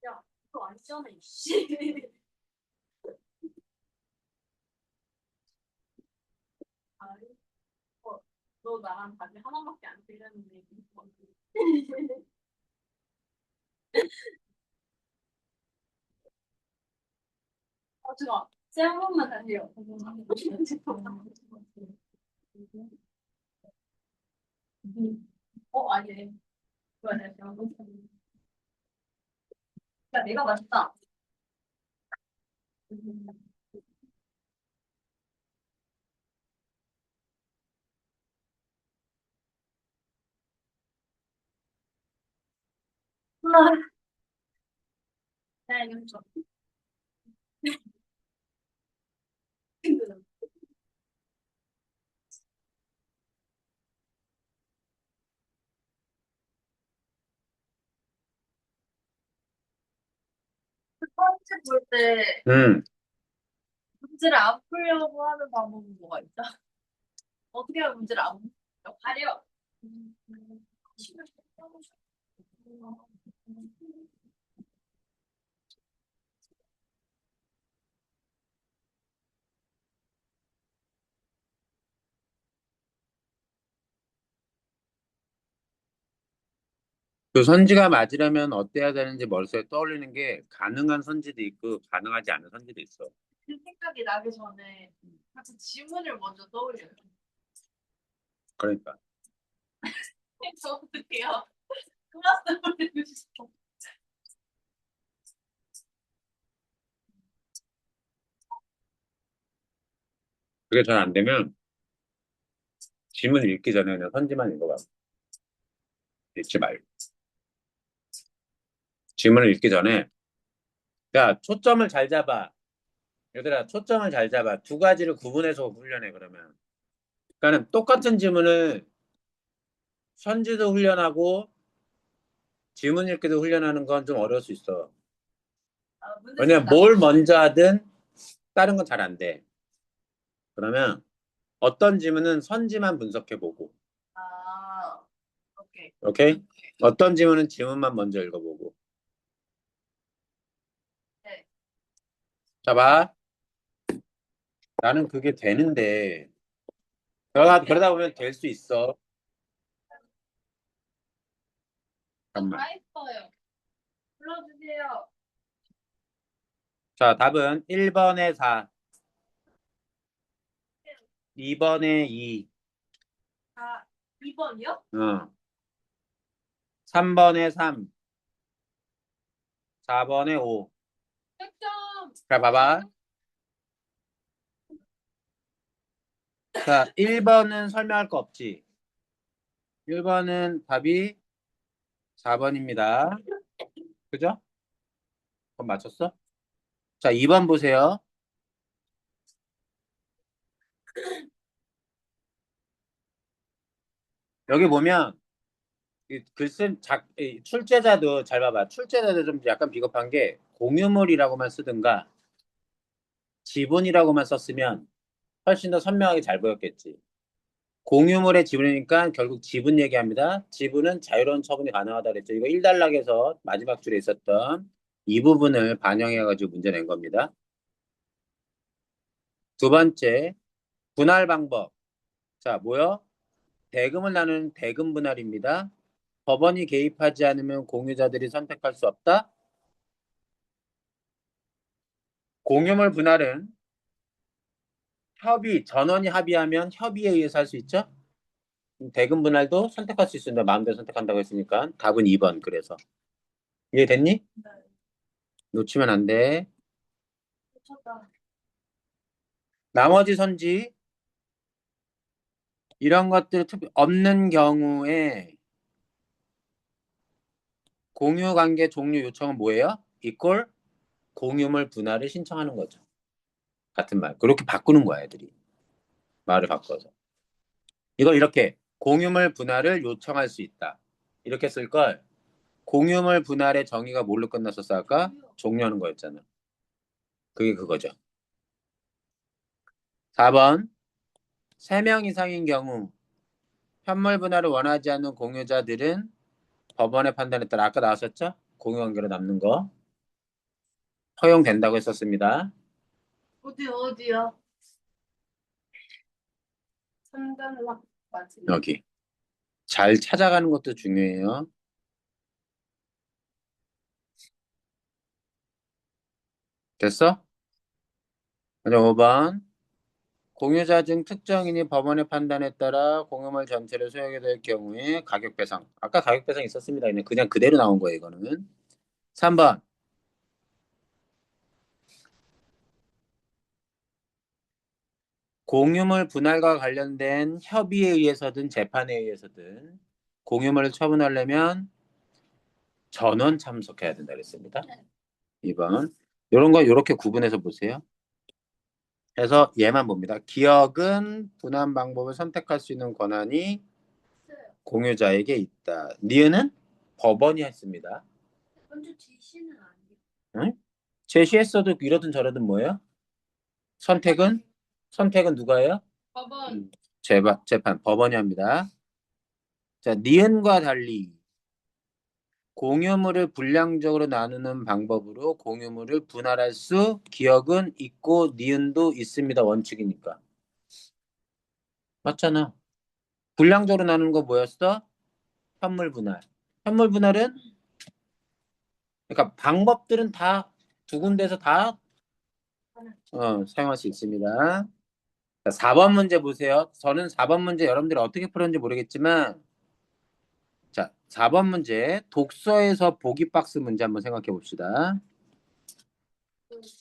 야, 이거 안 시원해, 씨. 아, 너 나랑 답이 하나밖에 안 틀렸는데, 이거. 잠깐, 한 번만 다시요. 아니네. 그거 다시 한 번. 야, 내가 맞다. 야, 이거 좀. 펀치 볼 때 문제를 안 풀려고 하는 방법은 뭐가 있죠? 어떻게 하면 문제를 안 풀려? 가려. 그 선지가 맞으려면 어때야 되는지 머릿속에 떠올리는 게 가능한 선지도 있고 가능하지 않은 선지도 있어. 그 생각이 나기 전에 같이 지문을 먼저 떠올려요. 그러니까. 저 어떡해요? 클라스 올리고 싶어. 그게 잘 안 되면 지문 읽기 전에 그냥 선지만 읽어봐. 읽지 말고. 지문을 읽기 전에 야, 초점을 잘 잡아. 얘들아, 초점을 잘 잡아. 두 가지를 구분해서 훈련해, 그러면. 그러니까 똑같은 지문을 선지도 훈련하고 지문 읽기도 훈련하는 건 좀 어려울 수 있어. 왜냐면 뭘 먼저 하든 다른 건 잘 안 돼. 그러면 어떤 지문은 선지만 분석해보고, 아, 오케이. 오케이? 어떤 지문은 지문만 먼저 읽어보고. 네. 자, 봐. 나는 그게 되는데, 그러다 보면 될 수 있어. 잠깐만. 다 했어요. 불러주세요. 자, 답은 1번에 4, 2번에 2, 아, 2번이요? 3번에 3, 4번에 5. 100점. 자, 봐봐. 자, 1번은 설명할 거 없지. 1번은 답이 4번입니다. 그죠? 그럼 맞췄어? 자, 2번 보세요. 여기 보면 출제자도 잘 봐봐. 출제자도 좀 약간 비겁한 게 공유물이라고만 쓰든가 지분이라고만 썼으면 훨씬 더 선명하게 잘 보였겠지. 공유물의 지분이니까 결국 지분 얘기합니다. 지분은 자유로운 처분이 가능하다 그랬죠. 이거 1단락에서 마지막 줄에 있었던 이 부분을 반영해가지고 문제 낸 겁니다. 두 번째, 분할 방법. 자, 뭐요? 대금을 나누는 대금 분할입니다. 법원이 개입하지 않으면 공유자들이 선택할 수 없다. 공유물 분할은 전원이 합의하면 협의에 의해서 할 수 있죠? 대금 분할도 선택할 수 있습니다. 마음대로 선택한다고 했으니까 답은 2번. 그래서 이해됐니? 네. 놓치면 안 돼. 미쳤다. 나머지 선지 이런 것들 없는 경우에 공유 관계 종료 요청은 뭐예요? 이꼴 공유물 분할을 신청하는 거죠. 같은 말. 그렇게 바꾸는 거야, 애들이. 말을 바꿔서. 이걸 이렇게 공유물 분할을 요청할 수 있다. 이렇게 쓸 걸 공유물 분할의 정의가 뭘로 끝났었어 아까? 종료하는 거였잖아. 그게 그거죠. 4번 3명 이상인 경우 현물 분할을 원하지 않는 공유자들은 법원의 판단에 따라 아까 나왔었죠? 공유관계로 남는 거 허용된다고 했었습니다. 어디요? 3단 락 맞지? 여기 잘 찾아가는 것도 중요해요. 됐어? 그럼 5번 공유자 중 특정인이 법원의 판단에 따라 공유물 전체를 소유하게 될 경우에 가격 배상. 아까 가격 배상 있었습니다. 그냥 그대로 나온 거예요. 이거는. 3번 공유물 분할과 관련된 협의에 의해서든 재판에 의해서든 공유물을 처분하려면 전원 참석해야 된다 그랬습니다. 2번 이런 거 이렇게 구분해서 보세요. 그래서 얘만 봅니다. 기억은 분할 방법을 선택할 수 있는 권한이 공유자에게 있다. 니은은 법원이 했습니다. 먼저 제시는 아니에요. 응? 제시했어도 이러든 저러든 뭐예요? 선택은 누가 해요? 법원. 재판 법원이 합니다. 자, 니은과 달리 공유물을 분량적으로 나누는 방법으로 공유물을 분할할 수 기억은 있고 니은도 있습니다. 원칙이니까. 맞잖아. 분량적으로 나누는 거 뭐였어? 현물 분할. 현물 분할은 그러니까 방법들은 다 두 군데서 다 사용할 수 있습니다. 자, 4번 문제 보세요. 저는 4번 문제 여러분들이 어떻게 풀었는지 모르겠지만 자, 4번 문제 독서에서 보기 박스 문제 한번 생각해 봅시다.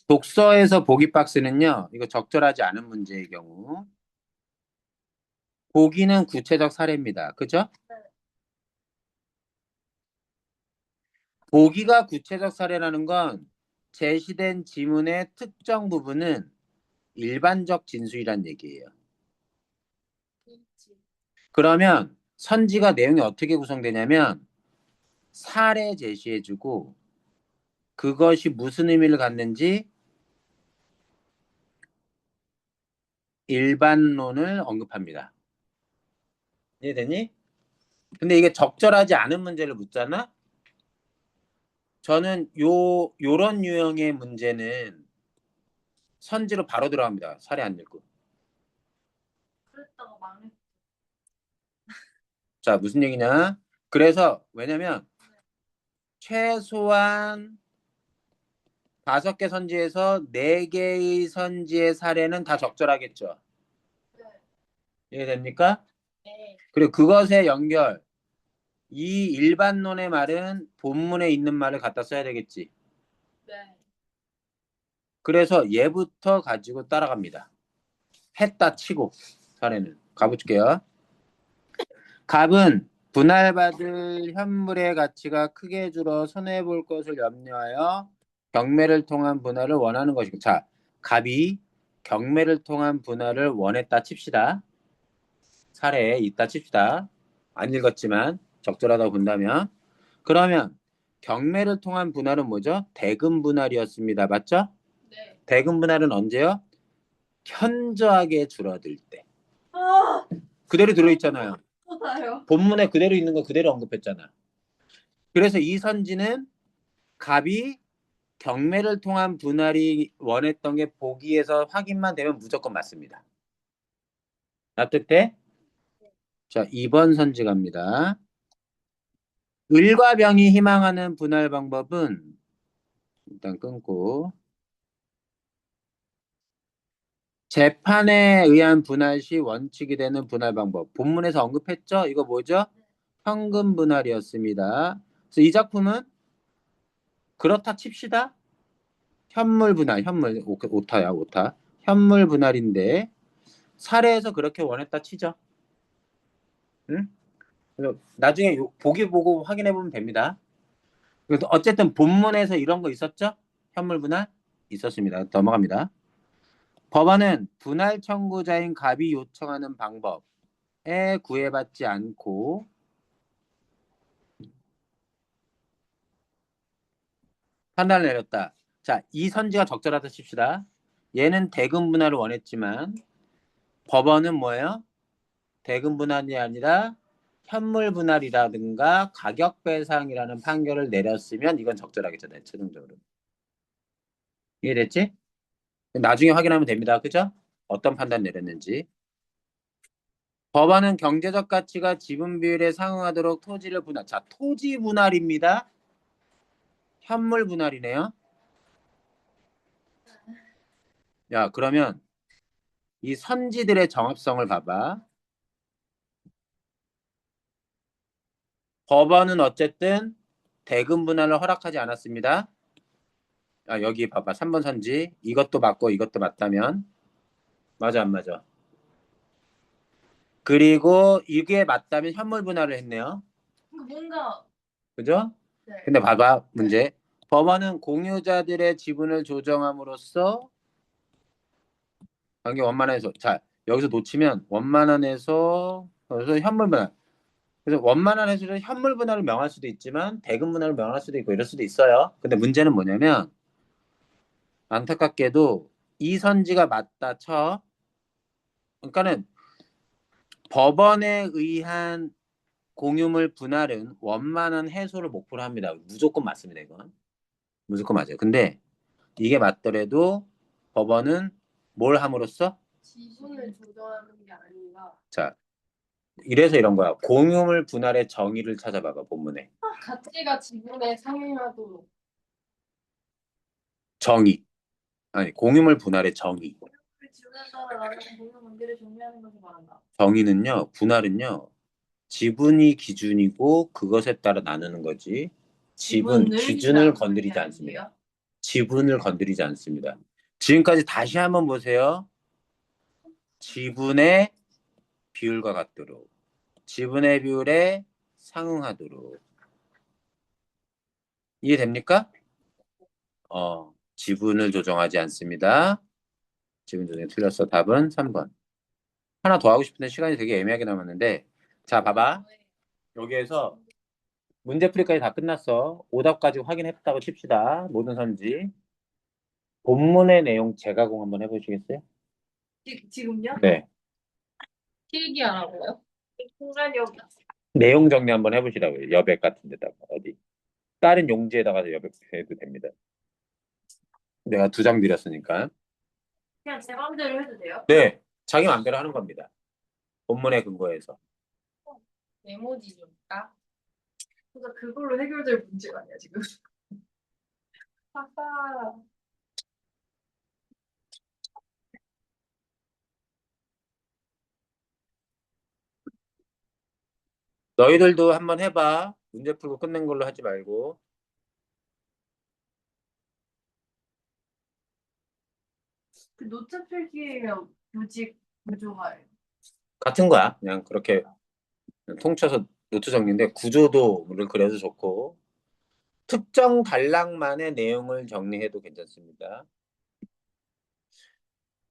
독서에서 보기 박스는요. 이거 적절하지 않은 문제의 경우 보기는 구체적 사례입니다. 그죠? 보기가 구체적 사례라는 건 제시된 지문의 특정 부분은 일반적 진술이란 얘기예요. 그러면 선지가 내용이 어떻게 구성되냐면 사례 제시해주고 그것이 무슨 의미를 갖는지 일반론을 언급합니다. 이해되니? 근데 이게 적절하지 않은 문제를 묻잖아? 저는 요런 유형의 문제는 선지로 바로 들어갑니다. 사례 안 읽고. 그랬다가 망했어. 자, 무슨 얘기냐? 그래서 왜냐면 최소한 5개 선지에서 4개의 선지의 사례는 다 적절하겠죠. 네. 이해됩니까? 네. 그리고 그것의 연결. 이 일반론의 말은 본문에 있는 말을 갖다 써야 되겠지. 네. 그래서 얘부터 가지고 따라갑니다. 했다 치고 사례는. 가볼게요. 갑은 분할받을 현물의 가치가 크게 줄어 손해볼 것을 염려하여 경매를 통한 분할을 원하는 것이고 자, 갑이 경매를 통한 분할을 원했다 칩시다. 사례에 있다 칩시다. 안 읽었지만 적절하다고 본다면 그러면 경매를 통한 분할은 뭐죠? 대금 분할이었습니다. 맞죠? 네. 대금 분할은 언제요? 현저하게 줄어들 때. 아, 그대로 들어있잖아요. 또다요. 본문에 그대로 있는 거 그대로 언급했잖아. 그래서 이 선지는 갑이 경매를 통한 분할이 원했던 게 보기에서 확인만 되면 무조건 맞습니다. 납득돼? 자, 2번 선지 갑니다. 을과 병이 희망하는 분할 방법은 일단 끊고 재판에 의한 분할 시 원칙이 되는 분할 방법. 본문에서 언급했죠? 이거 뭐죠? 현금 분할이었습니다. 그래서 이 작품은 그렇다 칩시다. 현물 분할, 현물 오타야, 오타. 현물 분할인데 사례에서 그렇게 원했다 치죠. 응? 그래서 나중에 보기 보고 확인해 보면 됩니다. 그래서 어쨌든 본문에서 이런 거 있었죠? 현물 분할 있었습니다. 넘어갑니다. 법원은 분할 청구자인 갑이 요청하는 방법에 구애받지 않고 판단을 내렸다. 자, 이 선지가 적절하다 칩시다. 얘는 대금 분할을 원했지만 법원은 뭐예요? 대금 분할이 아니라 현물 분할이라든가 가격 배상이라는 판결을 내렸으면 이건 적절하겠죠, 내 최종적으로. 이해됐지? 나중에 확인하면 됩니다. 그죠? 어떤 판단 내렸는지. 법안은 경제적 가치가 지분 비율에 상응하도록 토지를 분할. 자, 토지 분할입니다. 현물 분할이네요. 야, 그러면 이 선지들의 정합성을 봐봐. 법원은 어쨌든 대금 분할을 허락하지 않았습니다. 아, 여기 봐봐. 3번 선지. 이것도 맞고 이것도 맞다면. 맞아, 안 맞아? 그리고 이게 맞다면 현물 분할을 했네요. 뭔가 그죠? 네. 근데 봐봐, 문제. 법원은 공유자들의 지분을 조정함으로써 관계 원만한에서 자, 여기서 놓치면 원만한에서 그래서 현물 분할. 그래서 원만한에서는 현물 분할을 명할 수도 있지만 대금 분할을 명할 수도 있고 이럴 수도 있어요. 근데 문제는 뭐냐면 안타깝게도 이 선지가 맞다 쳐. 그러니까는 법원에 의한 공유물 분할은 원만한 해소를 목표로 합니다. 무조건 맞습니다, 이건. 무조건 맞아요. 근데 이게 맞더라도 법원은 뭘 함으로써? 지분을 조정하는 게 아니라 자, 이래서 이런 거야. 공유물 분할의 정의를 찾아봐봐, 본문에. 가치가 지분에 상응하도록 정의. 아니, 공유물 분할의 정의. 그 지분에 따라 나는 모든 관계를 정리하는 것을 말한다. 정의는요, 분할은요, 지분이 기준이고 그것에 따라 나누는 거지. 기준을 건드리지 않습니다. 지분을 건드리지 않습니다. 지금까지 다시 한번 보세요. 지분의 비율과 같도록. 지분의 비율에 상응하도록. 이해됩니까? 지분을 조정하지 않습니다. 지분 조정이 틀렸어. 답은 3번. 하나 더 하고 싶은데 시간이 되게 애매하게 남았는데. 자, 봐봐. 여기에서 문제풀이까지 다 끝났어. 오답까지 확인했다고 칩시다. 모든 선지. 본문의 내용 재가공 한번 해보시겠어요? 지금요? 네. 필기하라고요? 공간 여기 내용 정리 한번 해보시라고요. 여백 같은 데다가 어디. 다른 용지에다가 여백해도 됩니다. 내가 2장 드렸으니까. 그냥 제 마음대로 해도 돼요? 네. 자기 마음대로 하는 겁니다. 본문에 근거해서. 메모지 줄까? 그래서 그걸로 해결될 문제가 아니야 지금. 아빠 너희들도 한번 해봐. 문제 풀고 끝낸 걸로 하지 말고. 그 노트 필기예요. 무직 무조할. 같은 거야. 그냥 그렇게 통쳐서 노트 정리인데 구조도 를 그려도 좋고 특정 단락만의 내용을 정리해도 괜찮습니다.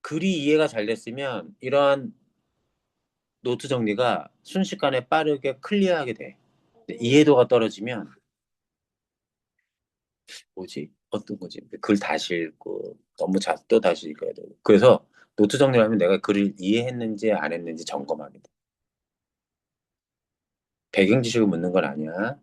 글이 이해가 잘 됐으면 이러한 노트 정리가 순식간에 빠르게 클리어하게 돼. 근데 이해도가 떨어지면 뭐지? 어떤 거지? 글 다시 읽고 너무 또 다시 읽어야 되고. 그래서 노트 정리를 하면 내가 글을 이해했는지 안 했는지 점검하게 돼. 배경 지식을 묻는 건 아니야.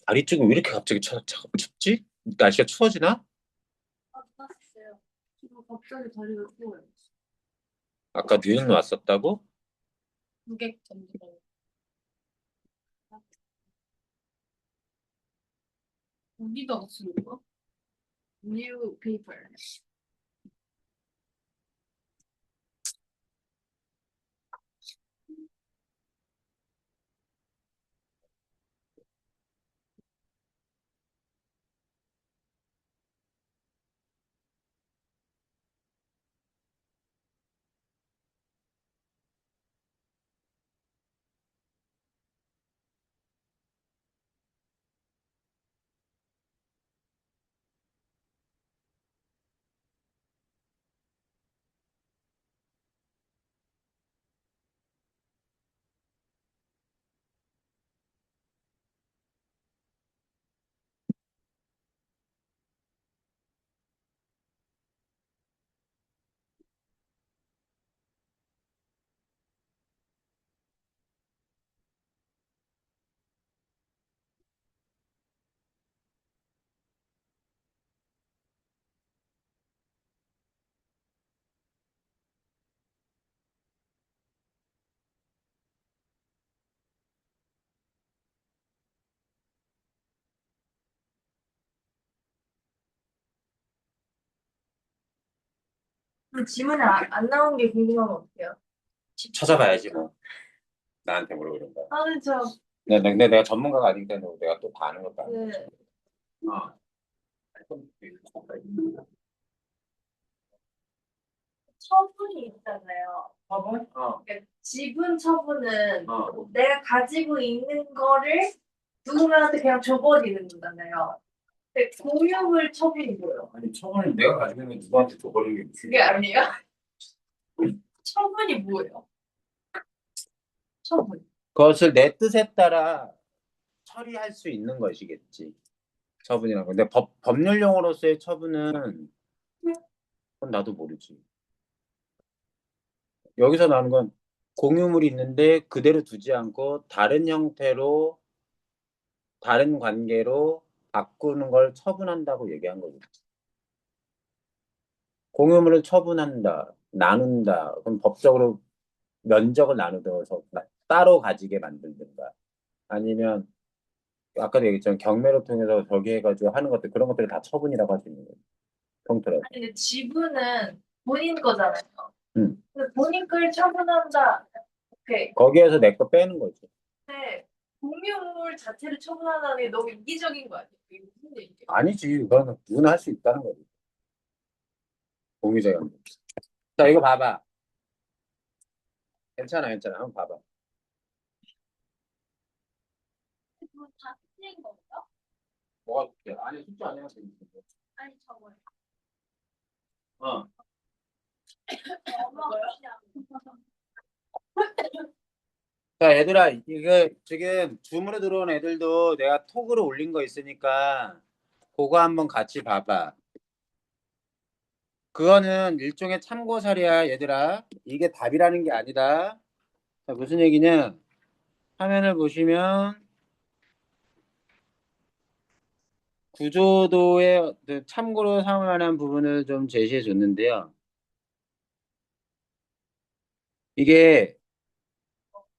다리 쪽은 왜 이렇게 갑자기 춥지? 날씨가 추워지나? 아, 땄어요. 지금 갑자기 다리가 추워요. 아까 뉴욕 왔었다고? 무게 전도 여기다 쓰는 거? New paper. 그 지문에 안 나온 게 궁금하면 어떡해요? 찾아봐야지 뭐. 나한테 물어보는 거야. 아, 근데 저, 내가 전문가가 아니기 때문에 내가 또 다 아는 것도 아니고. 그, 어. 처분이 있잖아요. 화분? 그러니까 지분 처분은 어. 내가 가지고 있는 거를 누군가한테 그냥 줘버리는 거잖아요. 근데 공유물 처분이 뭐예요? 아니 처분을 내가 가지고 있는 거 누구한테 줘버리는 게 무슨 그게 아니에요? 처분이 뭐예요? 처분. 그것을 내 뜻에 따라 처리할 수 있는 것이겠지. 처분이라고. 근데 법률 용어로서의 처분은 그건 나도 모르지. 여기서 나오는 건 공유물이 있는데 그대로 두지 않고 다른 형태로 다른 관계로 바꾸는 걸 처분한다고 얘기한 거지. 공유물을 처분한다, 나눈다. 그럼 법적으로 면적을 나누어서 따로 가지게 만든다. 아니면 아까도 얘기했지만 경매를 통해서 저기 해가지고 하는 것들 그런 것들을 다 처분이라고 할 수 있는 거예요. 통틀어서. 아니, 근데 지분은 본인 거잖아요. 응. 근데 본인 걸 처분한다. 오케이. 거기에서 내 거 빼는 거지. 근데 공유물 자체를 처분하다는 게 너무 이기적인 거 아니에요? 이게 무슨 얘기예요? 아니지. 그거는 누구나 할 수 있다는 거지. 공유자가. 자, 이거 봐봐. 괜찮아, 괜찮아. 한번 봐봐. 그거 다 틀린 건가? 뭐가 좋게? 아니, 숙제 안 해서 아니, 저거요. 어. 엄마가 자, 얘들아, 이거 지금 줌으로 들어온 애들도 내가 톡으로 올린 거 있으니까 그거 한번 같이 봐봐. 그거는 일종의 참고 사례야, 얘들아. 이게 답이라는 게 아니다. 자, 무슨 얘기냐? 화면을 보시면 구조도의 참고로 삼을 만한 부분을 좀 제시해 줬는데요. 이게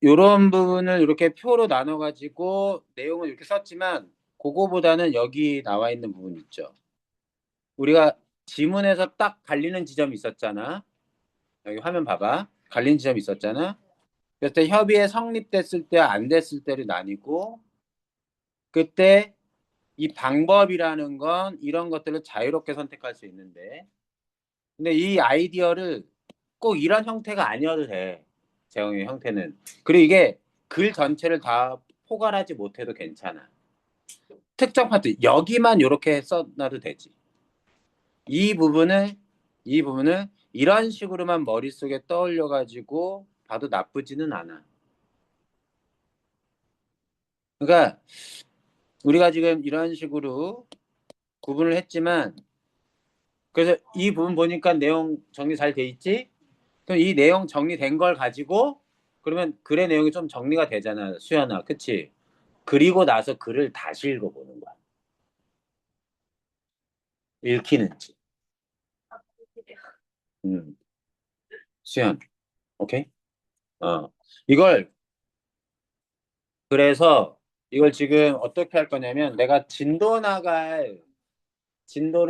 이런 부분을 이렇게 표로 나눠가지고 내용을 이렇게 썼지만 그거보다는 여기 나와 있는 부분 있죠. 우리가 지문에서 딱 갈리는 지점이 있었잖아. 여기 화면 봐봐. 갈리는 지점이 있었잖아. 그때 협의에 성립됐을 때 안 됐을 때를 나뉘고 그때 이 방법이라는 건 이런 것들을 자유롭게 선택할 수 있는데 근데 이 아이디어를 꼭 이런 형태가 아니어도 돼. 제형의 형태는. 그리고 이게 글 전체를 다 포괄하지 못해도 괜찮아. 특정 파트 여기만 이렇게 써놔도 되지. 이 부분을 이런 식으로만 머릿속에 떠올려 가지고 봐도 나쁘지는 않아. 그러니까 우리가 지금 이런 식으로 구분을 했지만 그래서 이 부분 보니까 내용 정리 잘 돼 있지? 그럼 이 내용 정리된 걸 가지고 그러면 글의 내용이 좀 정리가 되잖아. 수연아. 그치? 그리고 나서 글을 다시 읽어보는 거야. 읽히는지. 수연, 오케이? 어. 이걸, 그래서 이걸 지금 어떻게 할 거냐면 내가 진도를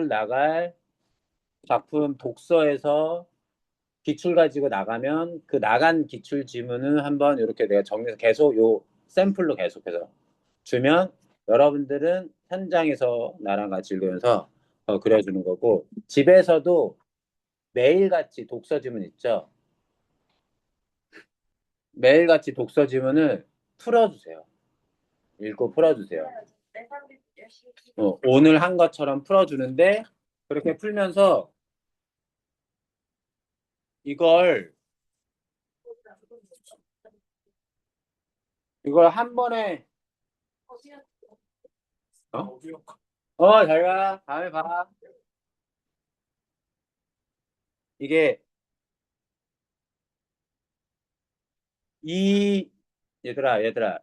나갈 작품 독서에서 기출 가지고 나가면 그 나간 기출 지문을 한번 이렇게 내가 정리해서 계속 요 샘플로 계속해서 주면 여러분들은 현장에서 나랑 같이 읽으면서 그려주는 거고 집에서도 매일같이 독서 지문 있죠? 매일같이 독서 지문을 풀어주세요. 읽고 풀어주세요. 오늘 한 것처럼 풀어주는데 그렇게 풀면서 이걸 한 번에 어? 잘 가. 다음에 봐. 이게 이 얘들아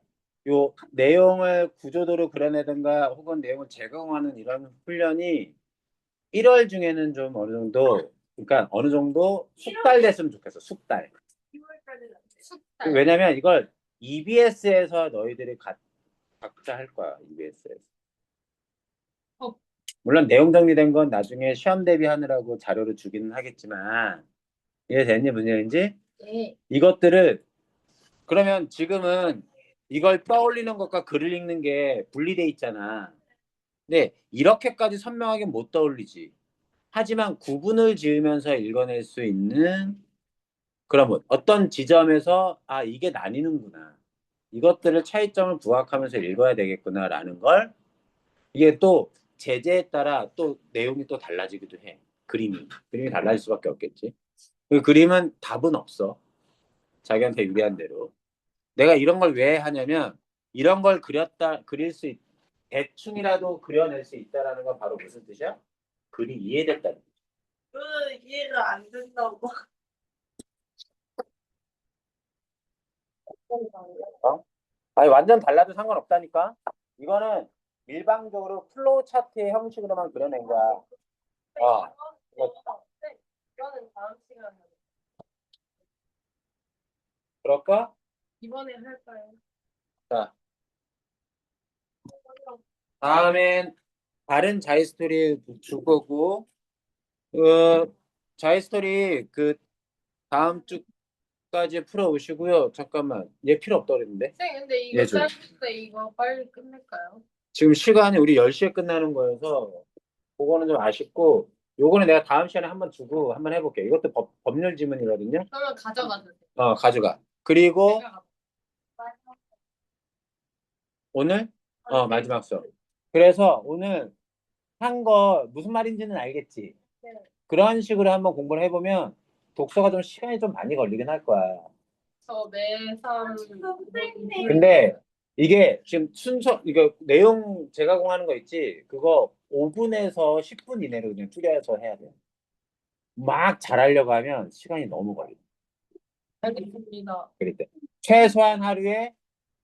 요 내용을 구조도로 그려내든가 혹은 내용을 제공하는 이런 훈련이 1월 중에는 좀 어느 정도 그러니까 어느 정도 숙달됐으면 좋겠어. 숙달. 숙달. 왜냐면 이걸 EBS에서 너희들이 각자 할 거야. EBS에서. 물론 내용 정리된 건 나중에 시험 대비하느라고 자료를 주기는 하겠지만 이해됐니 무슨 얘기인지? 네. 이것들을 그러면 지금은 이걸 떠올리는 것과 글을 읽는 게 분리돼 있잖아. 근데 이렇게까지 선명하게 못 떠올리지. 하지만 구분을 지으면서 읽어낼 수 있는 그런 뭐 어떤 지점에서 이게 나뉘는구나. 이것들을 차이점을 부각하면서 읽어야 되겠구나라는 걸 이게 또 제재에 따라 또 내용이 또 달라지기도 해. 그림이 달라질 수밖에 없겠지. 그 그림은 답은 없어. 자기한테 유리한 대로. 내가 이런 걸 왜 하냐면 이런 걸 대충이라도 그려낼 수 있다라는 건 바로 무슨 뜻이야? 글이 이해됐다는 뜻. 이해가 안 된다고. 어? 아니 완전 달라도 상관없다니까. 이거는 일방적으로 플로우 차트의 형식으로만 그려낸 거야. 이거는 다음 시간에 그럴까? 이번에 할까요? 자, 다음엔 다른 자이스토리 줄 거고, 자이스토리 그 다음 주까지 풀어 오시고요. 잠깐만, 얘 필요 없다 그랬는데. 쌤, 근데 이거 예, 좀. 짧은데 이거 빨리 끝낼까요? 지금 시간이 우리 10시에 끝나는 거여서 그거는 좀 아쉽고 요거는 내가 다음 시간에 한번 주고 한번 해볼게. 이것도 법률 지문이거든요. 그러면 가져가도 돼. 가져가. 그리고 내가 오늘 마지막 수업. 그래서 오늘 한 거 무슨 말인지는 알겠지. 네. 그런 식으로 한번 공부를 해보면 독서가 좀 시간이 좀 많이 걸리긴 할 거야. 저 매삼 근데 이게 지금 이거 내용 재가공하는 거 있지? 그거 5분에서 10분 이내로 그냥 줄여서 해야 돼. 막 잘하려고 하면 시간이 너무 걸려. 알겠습니다. 그럴 때. 최소한 하루에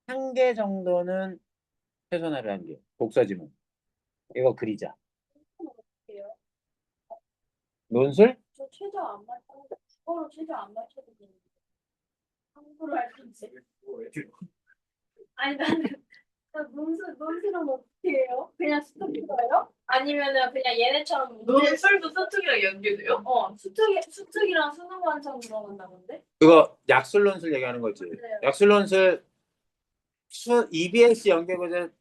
한 개 정도는 최소한 하루에 한 개. 독서 지문. 이거 그리자. 논술? 저 최저 안 맞춰도 국어로 최저 안 맞춰도 되는데 한국어로 할 건지. 아니 나는 논술은 어떻게 해요? 그냥 수특기가요? 아니면은 그냥 얘네처럼 논술도 서투기랑 연계돼요? 수특이랑 수능 완성 들어간다던데? 그거 약술 논술 얘기하는 거지. 네. 약술 논술 EBS 연계고는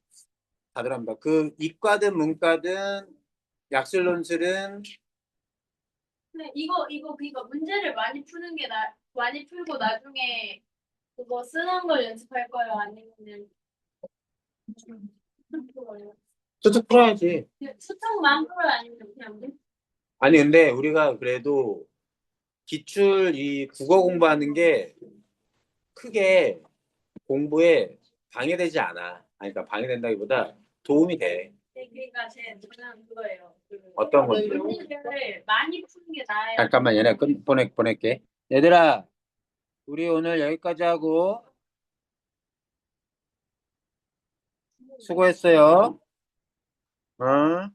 다들 합니다. 그 이과든 문과든 약술 논술은 근데 이거 그러니까 문제를 많이 푸는 게 많이 풀고 나중에 그거 쓰는 걸 연습할 거예요? 아니면은 쭉 풀어야지. 수특만 풀어요? 아니면 그냥 아니 근데 우리가 그래도 기출 이 국어 공부하는 게 크게 공부에 방해되지 않아. 아니, 그러니까 방해된다기보다 도움이 돼. 그러니까 저는 그거예요. 어떤 건지. 문제를 많이 푸는 게 나아요. 잠깐만 얘네 보낼게. 얘들아 우리 오늘 여기까지 하고 수고했어요. 응?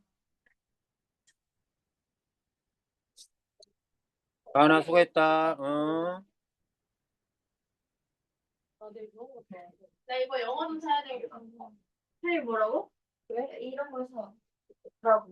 가은아 수고했다. 응? 나 이거 영어 좀 사야 되겠다. 선생님 뭐라고? 왜? 이런 거 사. 뭐라고?